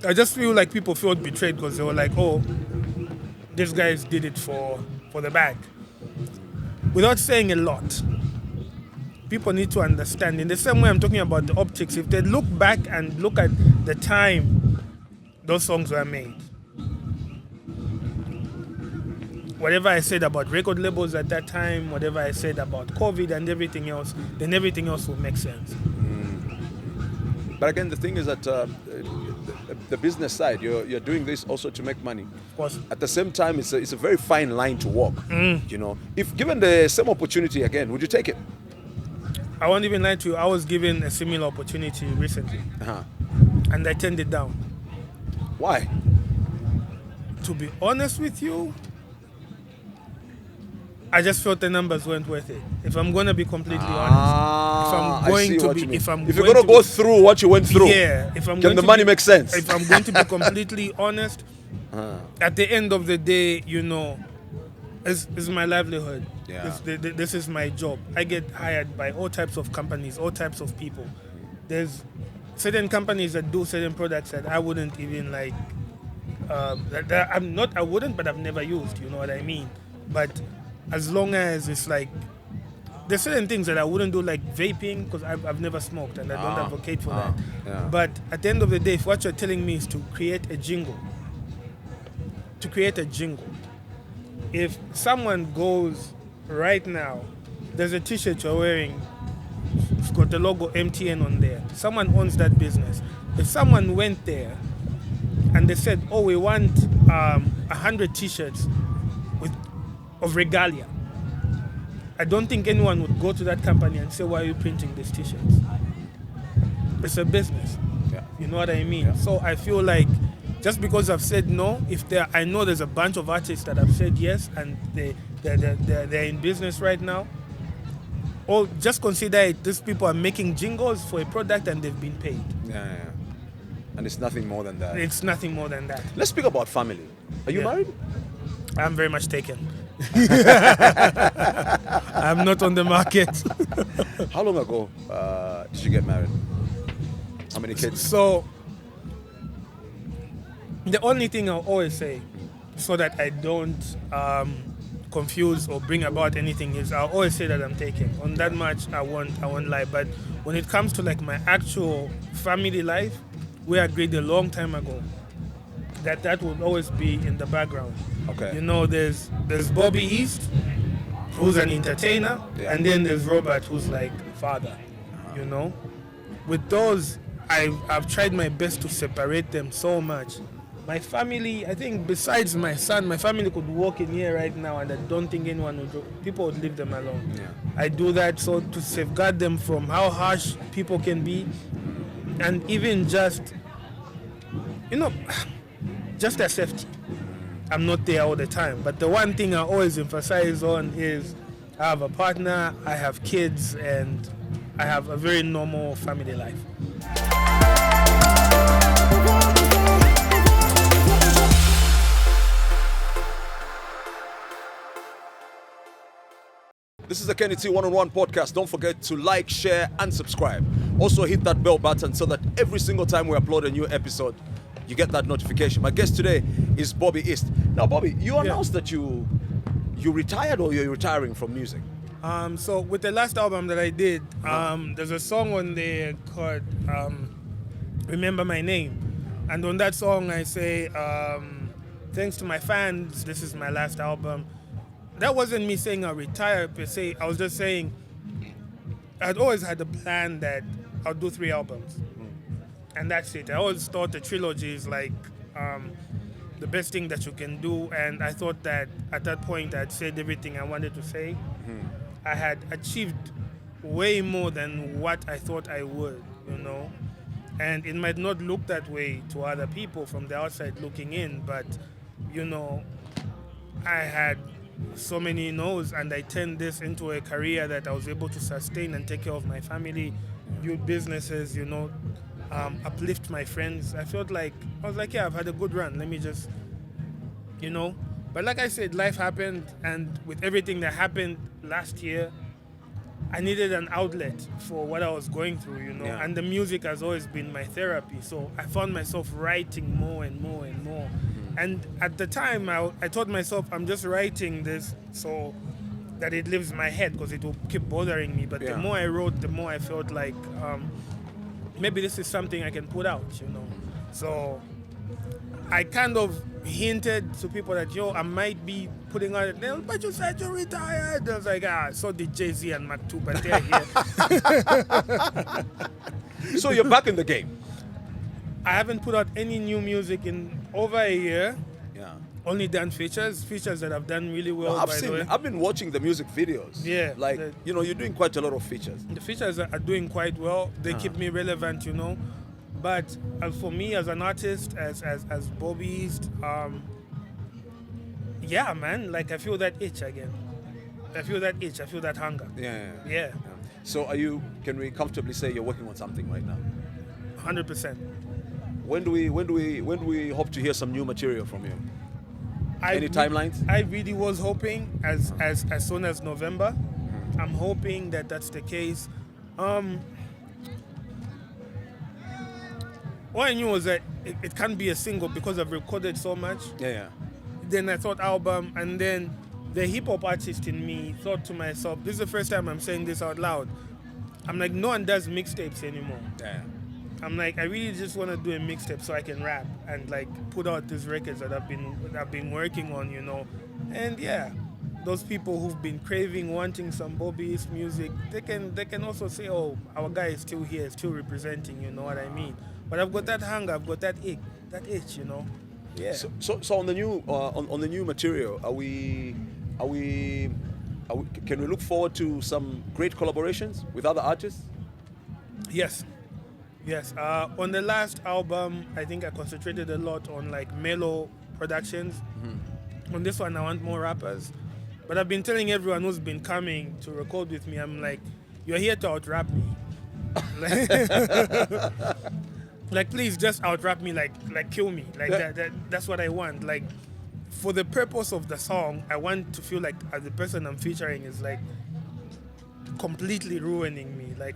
I just feel like people felt betrayed because they were like, these guys did it for the bag. Without saying a lot, people need to understand. In the same way I'm talking about the optics, if they look back and look at the time those songs were made, whatever I said about record labels at that time, whatever I said about COVID and everything else, then everything else will make sense. But again, the thing is that the business side, you're doing this also to make money. Of course. At the same time, it's a very fine line to walk. You know, if given the same opportunity again, would you take it? I won't even lie to you. I was given a similar opportunity recently, and I turned it down. Why? To be honest with you, I just felt the numbers weren't worth it. If I'm going to be completely honest, if you're going to go through what you went through, can the money make sense? If I'm going to be completely honest, at the end of the day, you know, it's my livelihood. Yeah. This is my job. I get hired by all types of companies, all types of people. There's certain companies that do certain products that I wouldn't even like. I wouldn't, but I've never used. You know what I mean? But as long as it's like there's certain things that I wouldn't do, like vaping, because I've never smoked and I don't advocate for that. Yeah. But at the end of the day, if what you're telling me is to create a jingle, if someone goes right now, there's a t-shirt you're wearing, it's got the logo MTN on there. Someone owns that business. If someone went there and they said, oh, we want 100 t-shirts of regalia, I don't think anyone would go to that company and say, why are you printing these t-shirts? It's a business. Yeah. You know what I mean? Yeah. So I feel like just because I've said no, I know there's a bunch of artists that have said yes and they're in business right now, or just consider it, these people are making jingles for a product and they've been paid. Yeah. And it's nothing more than that. It's nothing more than that. Let's speak about family. Are you married? I'm very much taken. I'm not on the market. How long ago did you get married? How many kids? So, the only thing I'll always say, so that I don't confuse or bring about anything, is I'll always say that I'm taken. On that much, I won't lie. But when it comes to like my actual family life, we agreed a long time ago that will always be in the background. Okay. You know, there's Bobby East, who's an entertainer, and then there's Robert, who's like father. You know, with those, I've tried my best to separate them so much. My family, I think, besides my son, my family could walk in here right now, and I don't think people would leave them alone. Yeah. I do that so to safeguard them from how harsh people can be, and even just, just their safety. I'm not there all the time, but the one thing I always emphasize on is I have a partner, I have kids, and I have a very normal family life. This is the Kenny T One-on-One podcast. Don't forget to like, share, and subscribe. Also hit that bell button so that every single time we upload a new episode, you get that notification. My guest today is Bobby East. Now, Bobby, you announced that you retired, or you're retiring from music? So with the last album that I did, there's a song on there called Remember My Name. And on that song I say, thanks to my fans, this is my last album. That wasn't me saying I'll retire per se. I was just saying I'd always had a plan that I'll do 3 albums. And that's it. I always thought the trilogy is like the best thing that you can do. And I thought that at that point I'd said everything I wanted to say. I had achieved way more than what I thought I would, And it might not look that way to other people from the outside looking in, but, I had so many no's, and I turned this into a career that I was able to sustain and take care of my family, build businesses, uplift my friends. I was like, yeah, I've had a good run. Let me just, But like I said, life happened, and with everything that happened last year, I needed an outlet for what I was going through, Yeah. And the music has always been my therapy. So I found myself writing more and more and more. And at the time, I told myself, I'm just writing this so that it leaves my head, because it will keep bothering me. But the more I wrote, the more I felt like maybe this is something I can put out, So I kind of hinted to people that, I might be putting out it. But you said you retired. I was like, so did Jay-Z and Mac 2, but they're here. So you're back in the game. I haven't put out any new music in over a year. Yeah. Only done features that have done really well. I've been watching the music videos. Yeah. You're doing quite a lot of features. The features are doing quite well. They keep me relevant, But for me as an artist, as Bobby East, yeah, man, I feel that itch again. I feel that hunger. Yeah. So can we comfortably say you're working on something right now? 100%. When do we hope to hear some new material from you? Any timelines? I really was hoping as soon as November. I'm hoping that that's the case. What I knew was that it can't be a single because I've recorded so much. Yeah. Then I thought album, and then the hip hop artist in me thought to myself, this is the first time I'm saying this out loud. I'm like, no one does mixtapes anymore. Yeah. I'm like, I really just want to do a mixtape so I can rap and like put out these records that I've been working on, you know. And yeah, those people who've been craving, wanting some Bobby's music, they can also say, oh, our guy is still here, still representing, you know what I mean? But I've got that hunger, I've got that itch, you know. Yeah. So on the new on the new material, can we look forward to some great collaborations with other artists? Yes. On the last album, I think I concentrated a lot on like mellow productions. Mm-hmm. On this one, I want more rappers. But I've been telling everyone who's been coming to record with me, I'm like, you're here to out-rap me. Like, please just out-rap me, like kill me. Like, that's what I want. Like, for the purpose of the song, I want to feel like the person I'm featuring is, like, completely ruining me. Like,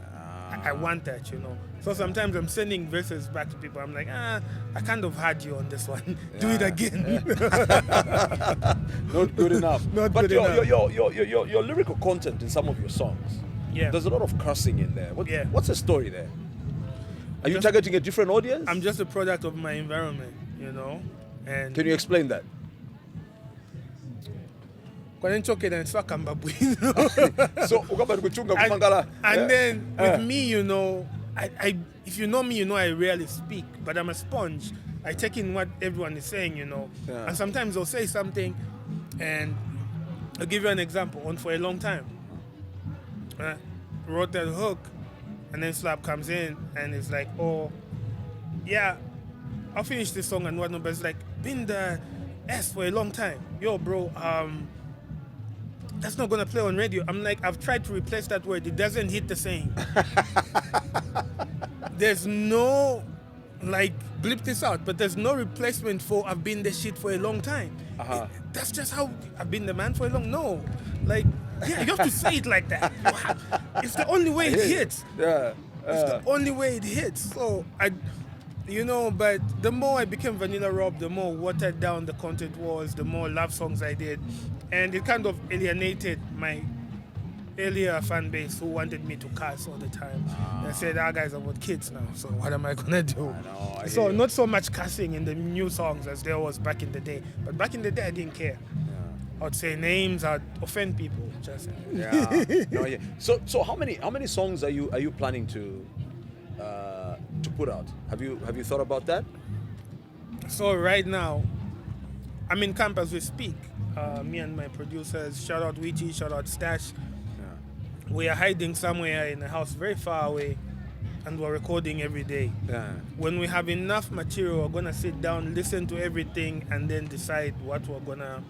I want that, you know. So sometimes I'm sending verses back to people. I'm like, I kind of had you on this one. Do it again. Not good enough. Not but good enough. Your lyrical content in some of your songs, there's a lot of cursing in there. What's the story there? Are you targeting a different audience? I'm just a product of my environment, you know. And can you explain that? And then with me, you know, I if you know me, you know I rarely speak, but I'm a sponge. I take in what everyone is saying, you know. Yeah. And sometimes I'll say something, and I'll give you an example. On For a Long Time, wrote that hook, and then Slap comes in, and it's like, oh, yeah, I'll finish this song and whatnot, but it's like, been the S for a long time. Yo, bro, that's not gonna play on radio. I'm like, I've tried to replace that word. It doesn't hit the same. There's no, like, blip this out, but there's no replacement for I've been the shit for a long time. That's just how I've been the man for a long. No, like, yeah, you have to say it like that. It's the only way it hits. Yeah. It's the only way it hits. So you know, but the more I became Vanilla Rob, the more watered down the content was, the more love songs I did. And it kind of alienated my earlier fan base who wanted me to curse all the time. They said, our guys are about kids now, so what am I gonna do? I so not so much cursing in the new songs as there was back in the day. But back in the day, I didn't care. I'd say names, I'd offend people. Just So how many songs are you planning to put out? Have you thought about that? So right now, I'm in camp as we speak. Me and my producers, shout out Witty, shout out Stash. We are hiding somewhere in a house very far away, and we're recording every day. When we have enough material, we're gonna sit down, listen to everything, and then decide what we're gonna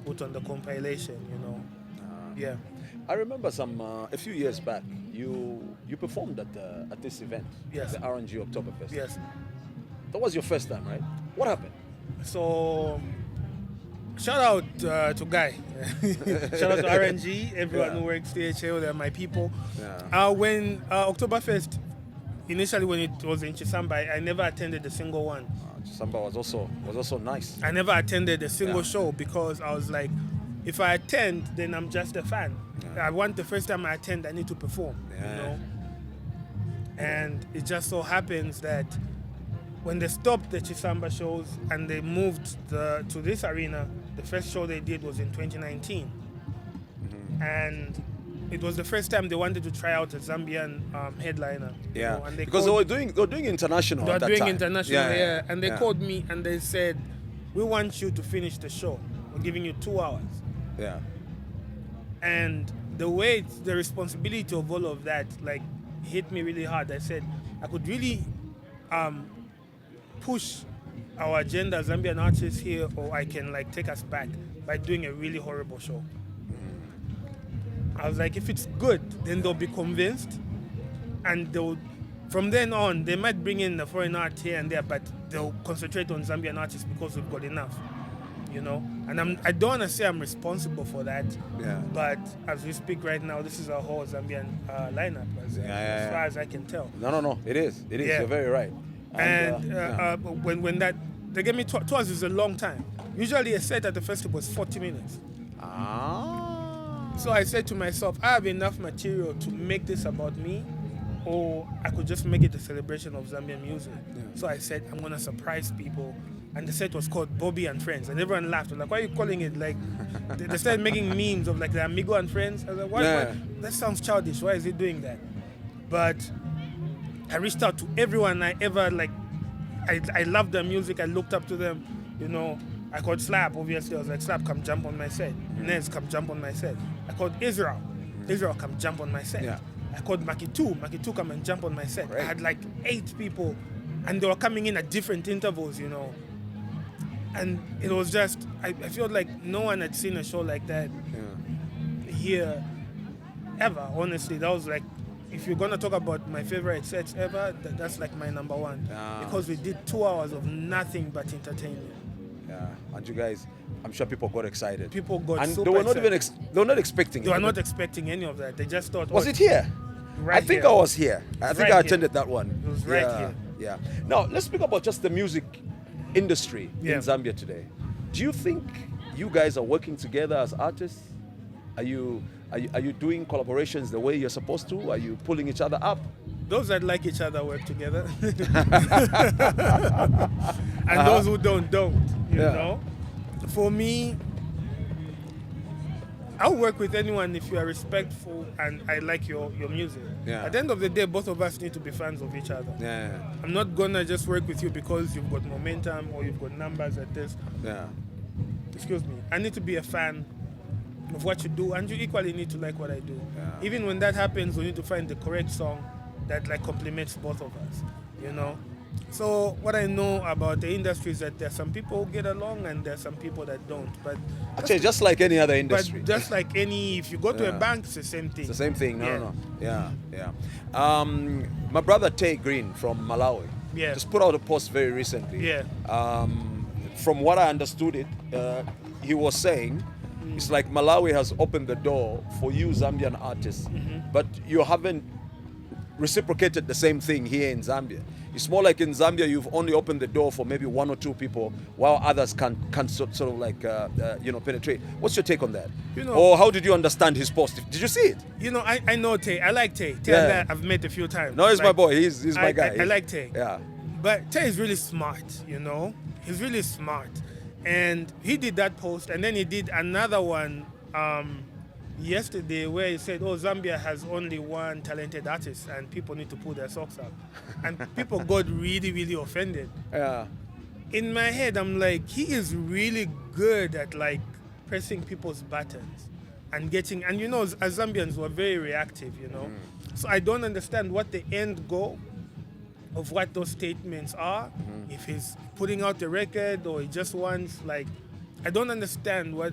put on the compilation, you know. I remember a few years back, you performed at this event, yes, the RNG Oktoberfest. Yes. That was your first time, right? What happened? So, shout out to Guy. Shout out to RNG, everyone who works THL, they're my people. When Oktoberfest, initially when it was in Chisamba, I never attended a single one. Chisamba was also nice. I never attended a single show because I was like, if I attend, then I'm just a fan. I want the first time I attend, I need to perform, you know? And it just so happens that when they stopped the Chisamba shows and they moved to this arena, the first show they did was in 2019. Mm-hmm. And it was the first time they wanted to try out a Zambian headliner. Yeah, you know, and because they were doing international. They were doing time. international, and they called me and they said, "We want you to finish the show. We're giving you 2 hours." Yeah. And the weight, the responsibility of all of that, like, hit me really hard. I said, I could really push our agenda, Zambian artists here, or I can, like, take us back by doing a really horrible show. I was like, if it's good, then they'll be convinced, and they'll, from then on, they might bring in the foreign art here and there, but they'll concentrate on Zambian artists because we've got enough, you know. And I don't want to say I'm responsible for that, but as we speak right now, this is our whole Zambian lineup, as far as I can tell. No, it is. You're very right. And when that, they gave me 2 hours is a long time. Usually a set at the festival is 40 minutes. So I said to myself, I have enough material to make this about me, or I could just make it a celebration of Zambian music. Yeah. So I said, I'm going to surprise people. And the set was called Bobby and Friends. And everyone laughed. They were like, why are you calling it? Like, they started making memes of like the Amigo and Friends. I was like, why? That sounds childish. Why is he doing that? But I reached out to everyone I ever like. I loved their music. I looked up to them. You know, I called Slap, obviously. I was like, Slap, come jump on my set. Nez, come jump on my set. I called Israel. Israel, come jump on my set. Yeah. I called Makitu. Makitu, come and jump on my set. Great. I had like 8 people, and they were coming in at different intervals, you know. And it was just, I feel like no one had seen a show like that here ever, honestly. That was like, if you're going to talk about my favorite sets ever, that's like my number one. Because we did 2 hours of nothing but entertainment. Yeah, and you guys, I'm sure people got excited. People got and super they were not excited. even they were not expecting They it. were not expecting any of that. They just thought, Was it here? Right I think here. I was here. I think right I here. attended that one. It was right yeah, here. Yeah. Now let's speak about just the music industry in Zambia today. Do you think you guys are working together as artists? Are you doing collaborations the way you're supposed to? Are you pulling each other up? Those that like each other work together. And those who don't, you know? For me, I'll work with anyone if you are respectful and I like your music. Yeah. At the end of the day, both of us need to be fans of each other. Yeah. I'm not gonna just work with you because you've got momentum or you've got numbers at this. Yeah. Excuse me. I need to be a fan of what you do, and you equally need to like what I do. Yeah. Even when that happens, we need to find the correct song that like complements both of us, you know. So what I know about the industry is that there are some people who get along and there are some people that don't. But Actually, just like any other industry. But just like any, if you go to a Yeah. bank, it's the same thing. It's the same thing. No. Yeah. My brother Tay Green from Malawi just put out a post very recently. Yeah. From what I understood it, he was saying it's like Malawi has opened the door for you Zambian artists, but you haven't reciprocated the same thing here in Zambia. It's more like in Zambia you've only opened the door for maybe 1 or 2 people, while others can sort of like penetrate. What's your take on that? You know, or how did you understand his post? Did you see it? You know, I know Tay. I like Tay. Tay Yeah. I've met a few times. No, he's Like, my boy. He's my guy. I like Tay. Yeah. But Tay is really smart, you know. He's really smart. And he did that post, and then he did another one yesterday where he said, oh, Zambia has only one talented artist and people need to pull their socks up. And people got really, really offended. Yeah. In my head, I'm like, he is really good at like pressing people's buttons and getting, and you know, as Zambians, we're very reactive, you know. So I don't understand what the end goal of what those statements are. If he's putting out the record or he just wants, like, I don't understand what.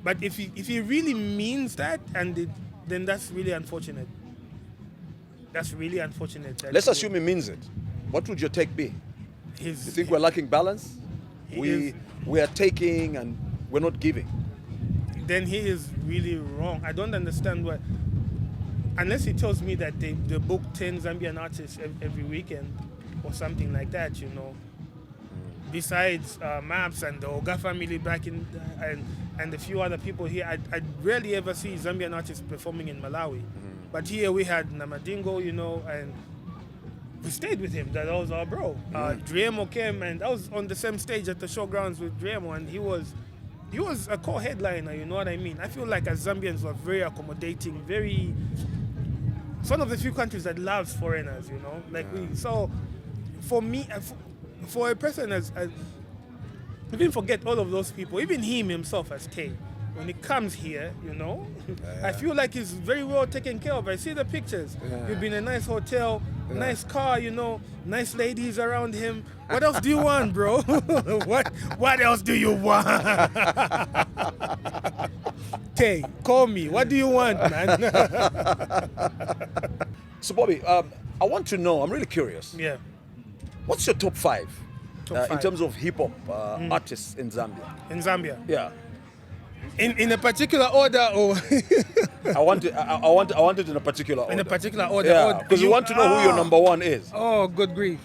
But if he really means that, then that's really unfortunate. That's really unfortunate. Let's assume he means it. What would your take be? You think we're lacking balance? We are taking and we're not giving. Then he is really wrong. I don't understand what. Unless he tells me that they book 10 Zambian artists every weekend or something like that, you know. Besides Maps and the Oga family back in, and a few other people here, I rarely ever see Zambian artists performing in Malawi. But here we had Namadingo, you know, and we stayed with him. That was our bro. Driemo came, and I was on the same stage at the showgrounds with Driemo, and he was a co-headliner, you know what I mean? I feel like as Zambians we're very accommodating, very. It's one of the few countries that loves foreigners, you know. So for me, for a person as even forget all of those people, even him himself as Tay, when he comes here, you know, I feel like he's very well taken care of. I see the pictures. You've been in a nice hotel, nice car, you know, nice ladies around him. What else do you want, bro? What else do you want? Tay, call me. What do you want, man? So Bobby, I want to know, I'm really curious. Yeah. What's your top 5? Top 5. In terms of hip-hop artists in Zambia? In Zambia? Yeah. In a particular order, or I want it in a particular order. in a particular order? Yeah, because you want to know who your number 1 is. Oh, good grief.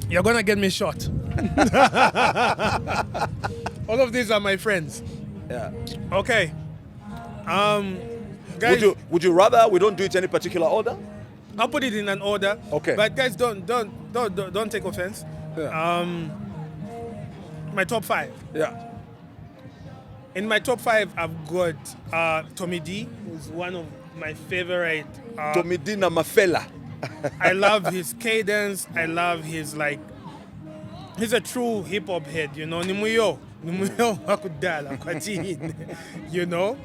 You're going to get me shot. All of these are my friends. Yeah. Okay. Guys, Would you rather we don't do it in any particular order? I'll put it in an order. Okay. But guys, don't take offense. Yeah. My top 5. Yeah. In my top 5, I've got Tommy D, who's one of my favorite. Tommy D na Mafela. I love his cadence. I love his he's a true hip hop head, you know. Nimuyo wakudala kwatini, you know.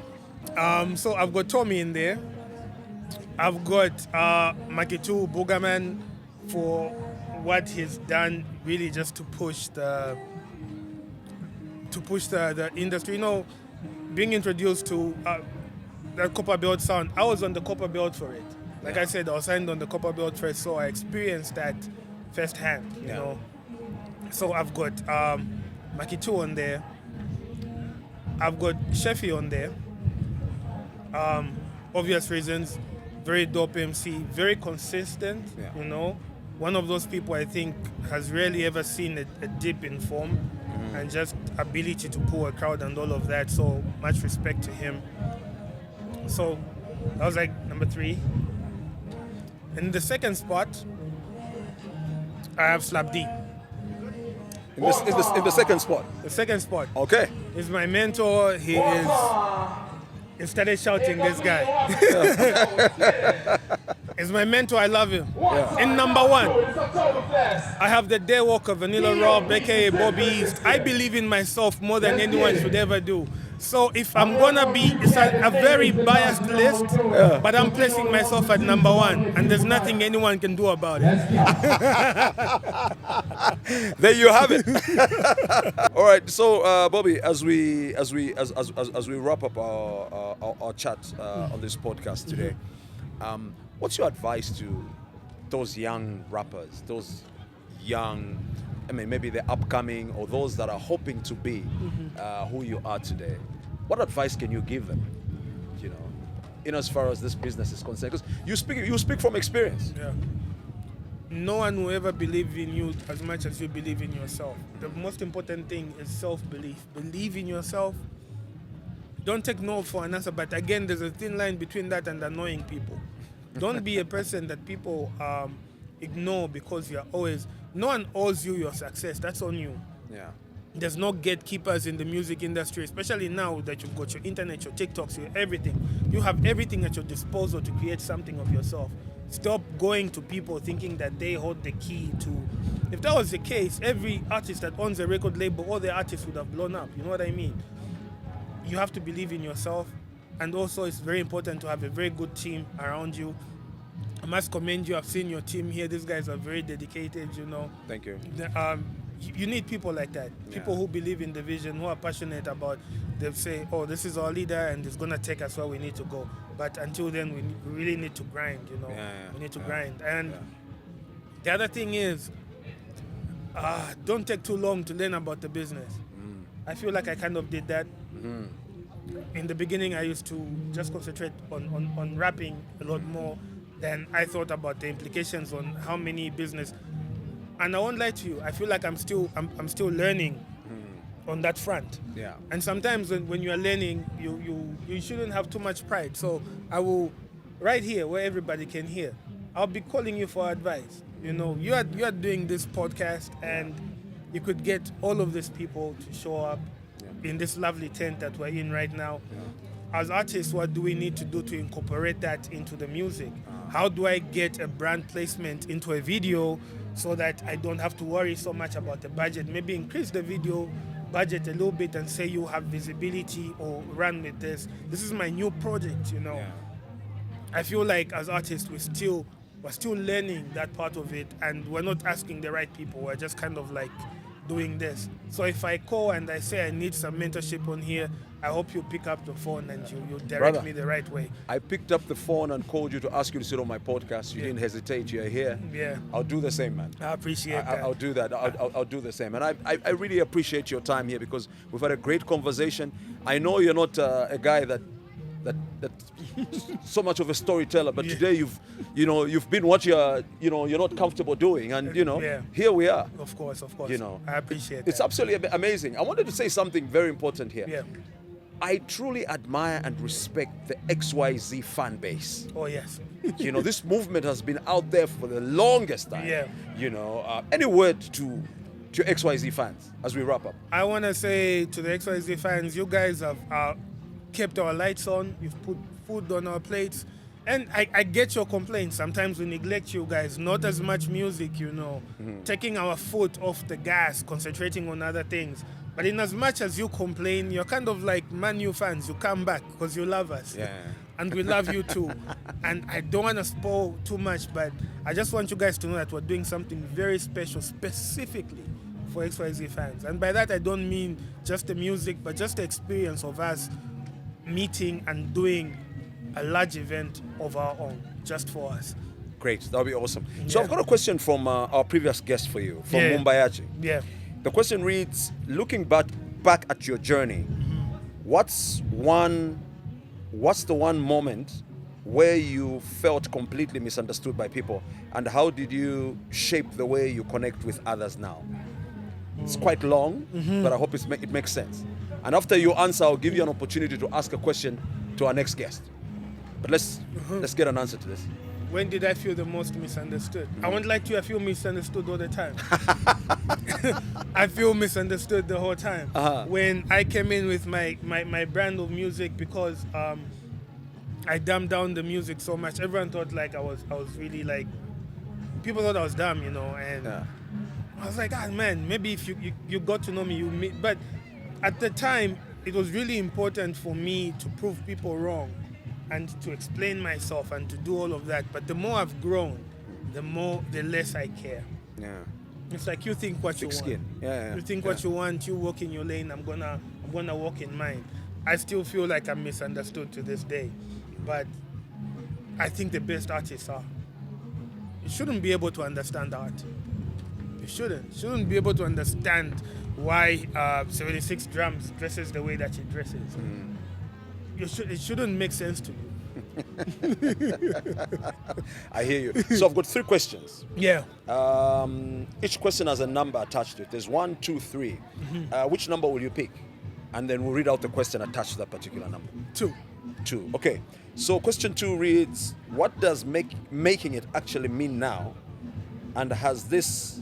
So I've got Tommy in there. I've got Makitu Bugaman for what he's done, really just to push the industry. You know, being introduced to the Copper Belt sound, I was on the Copper Belt for it. Like I said, I was signed on the Copper Belt first, so I experienced that firsthand, you know. So I've got Makitu on there. I've got Sheffy on there. Obvious reasons, very dope MC, very consistent, you know. One of those people I think has rarely ever seen a dip in form and just ability to pull a crowd and all of that. So much respect to him. So that was like number 3. In the second spot, I have Slap D. In the second spot. The second spot. Okay. He's my mentor. He started shouting, this guy. He's my mentor. I love him. Yeah. In number 1, I have the Daywalker, Vanilla Rob, aka Bobby East. I believe in myself more than anyone should ever do. So if I'm gonna be, it's a very biased list, but I'm placing myself at number 1, and there's nothing anyone can do about it. There you have it. All right, so Bobby, as we wrap up our chat on this podcast today, what's your advice to those young rappers, those young, I mean, maybe the upcoming or those that are hoping to be who you are today? What advice can you give them, you know, in as far as this business is concerned? Because you speak from experience. Yeah. No one will ever believe in you as much as you believe in yourself. The most important thing is self-belief. Believe in yourself. Don't take no for an answer. But again, there's a thin line between that and annoying people. Don't be a person that people ignore because you're always... No one owes you your success. That's on you. Yeah. There's no gatekeepers in the music industry, especially now that you've got your internet, your TikToks, your everything. You have everything at your disposal to create something of yourself. Stop going to people thinking that they hold the key to... If that was the case, every artist that owns a record label, all the artists would have blown up. You know what I mean? You have to believe in yourself. And also, it's very important to have a very good team around you. I must commend you. I've seen your team here. These guys are very dedicated, you know. Thank you. You need people like that. People who believe in the vision, who are passionate about, they'll say, oh, this is our leader and it's going to take us where we need to go. But until then, we really need to grind, you know. We need to grind. And the other thing is, don't take too long to learn about the business. I feel like I kind of did that. In the beginning, I used to just concentrate on rapping a lot more than I thought about the implications on how many business. And I won't lie to you, I feel like I'm still learning on that front. Yeah. And sometimes when you are learning, you shouldn't have too much pride. So I will, right here where everybody can hear, I'll be calling you for advice. You know, you are doing this podcast and you could get all of these people to show up in this lovely tent that we're in right now. As artists, what do we need to do to incorporate that into the music? How do I get a brand placement into a video so that I don't have to worry so much about the budget? Maybe increase the video budget a little bit and say you have visibility or run with this. This is my new project, you know. I feel like as artists, we're still learning that part of it, and we're not asking the right people. We're just kind of like doing this. So if I call and I say I need some mentorship on here, I hope you pick up the phone and you direct me the right way. I picked up the phone and called you to ask you to sit on my podcast. You didn't hesitate. You're here. Yeah. I'll do the same, man. I appreciate that. I'll do that. I'll do the same. And I really appreciate your time here because we've had a great conversation. I know you're not a guy that that so much of a storyteller, but today you've been what you're not comfortable doing, and here we are. Of course. I appreciate it. It's absolutely amazing. I wanted to say something very important here. Yeah. I truly admire and respect the XYZ fan base. Oh yes. This movement has been out there for the longest time. Yeah. Any word to your XYZ fans as we wrap up? I want to say to the XYZ fans, you guys have kept our lights on. You've put food on our plates. And I get your complaints. Sometimes we neglect you guys. Not as much music, taking our foot off the gas, concentrating on other things. But in as much as you complain, you're kind of like Man U fans. You come back because you love us. Yeah. And we love you too. And I don't want to spoil too much, but I just want you guys to know that we're doing something very special, specifically for XYZ fans. And by that, I don't mean just the music, but just the experience of us meeting and doing a large event of our own, just for us. Great, that'll be awesome. So I've got a question from our previous guest for you, from Mumbayachi. Yeah. The question reads, looking back at your journey, what's the one moment where you felt completely misunderstood by people, and how did you shape the way you connect with others now? It's quite long, but I hope it makes sense. And after you answer, I'll give you an opportunity to ask a question to our next guest. But let's get an answer to this. When did I feel the most misunderstood? I won't lie to you, I feel misunderstood all the time. I feel misunderstood the whole time. When I came in with my brand of music, because I dumbed down the music so much, everyone thought like I was really like, people thought I was dumb, and I was like, man, maybe if you got to know me, but at the time, it was really important for me to prove people wrong and to explain myself and to do all of that. But the more I've grown, the less I care. Yeah. It's like you think what you want. Yeah. You think what you want, you walk in your lane, I'm gonna walk in mine. I still feel like I'm misunderstood to this day. But I think the best artists are. You shouldn't be able to understand art. You shouldn't be able to understand why 76 Drums dresses the way that he dresses. It shouldn't make sense to you. I hear you. So I've got 3 questions. Yeah. Each question has a number attached to it. There's 1, 2, 3. Which number will you pick? And then we'll read out the question attached to that particular number. 2. 2. Okay. So question 2 reads, what does making it actually mean now? And has this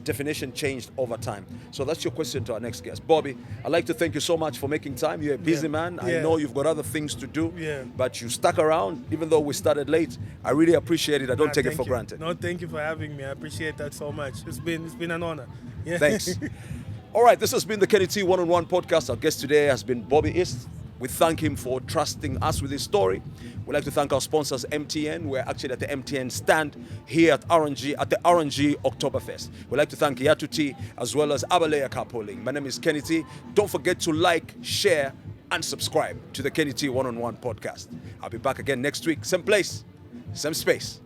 definition changed over time? So that's your question to our next guest. Bobby, I'd like to thank you so much for making time. You're a busy man. I know you've got other things to do, but you stuck around even though we started late. I really appreciate it. I don't take it for granted. No, thank you for having me. I appreciate that so much. It's been an honor. Yeah. Thanks. All right, this has been the Kenny T One-on-One podcast. Our guest today has been Bobby East. We thank him for trusting us with his story. We'd like to thank our sponsors, MTN. We're actually at the MTN stand here at the RNG Oktoberfest. We'd like to thank Yatu T as well as Abalea Carpooling. My name is Kenny T. Don't forget to like, share, and subscribe to the Kenny T One-on-One podcast. I'll be back again next week. Same place, same space.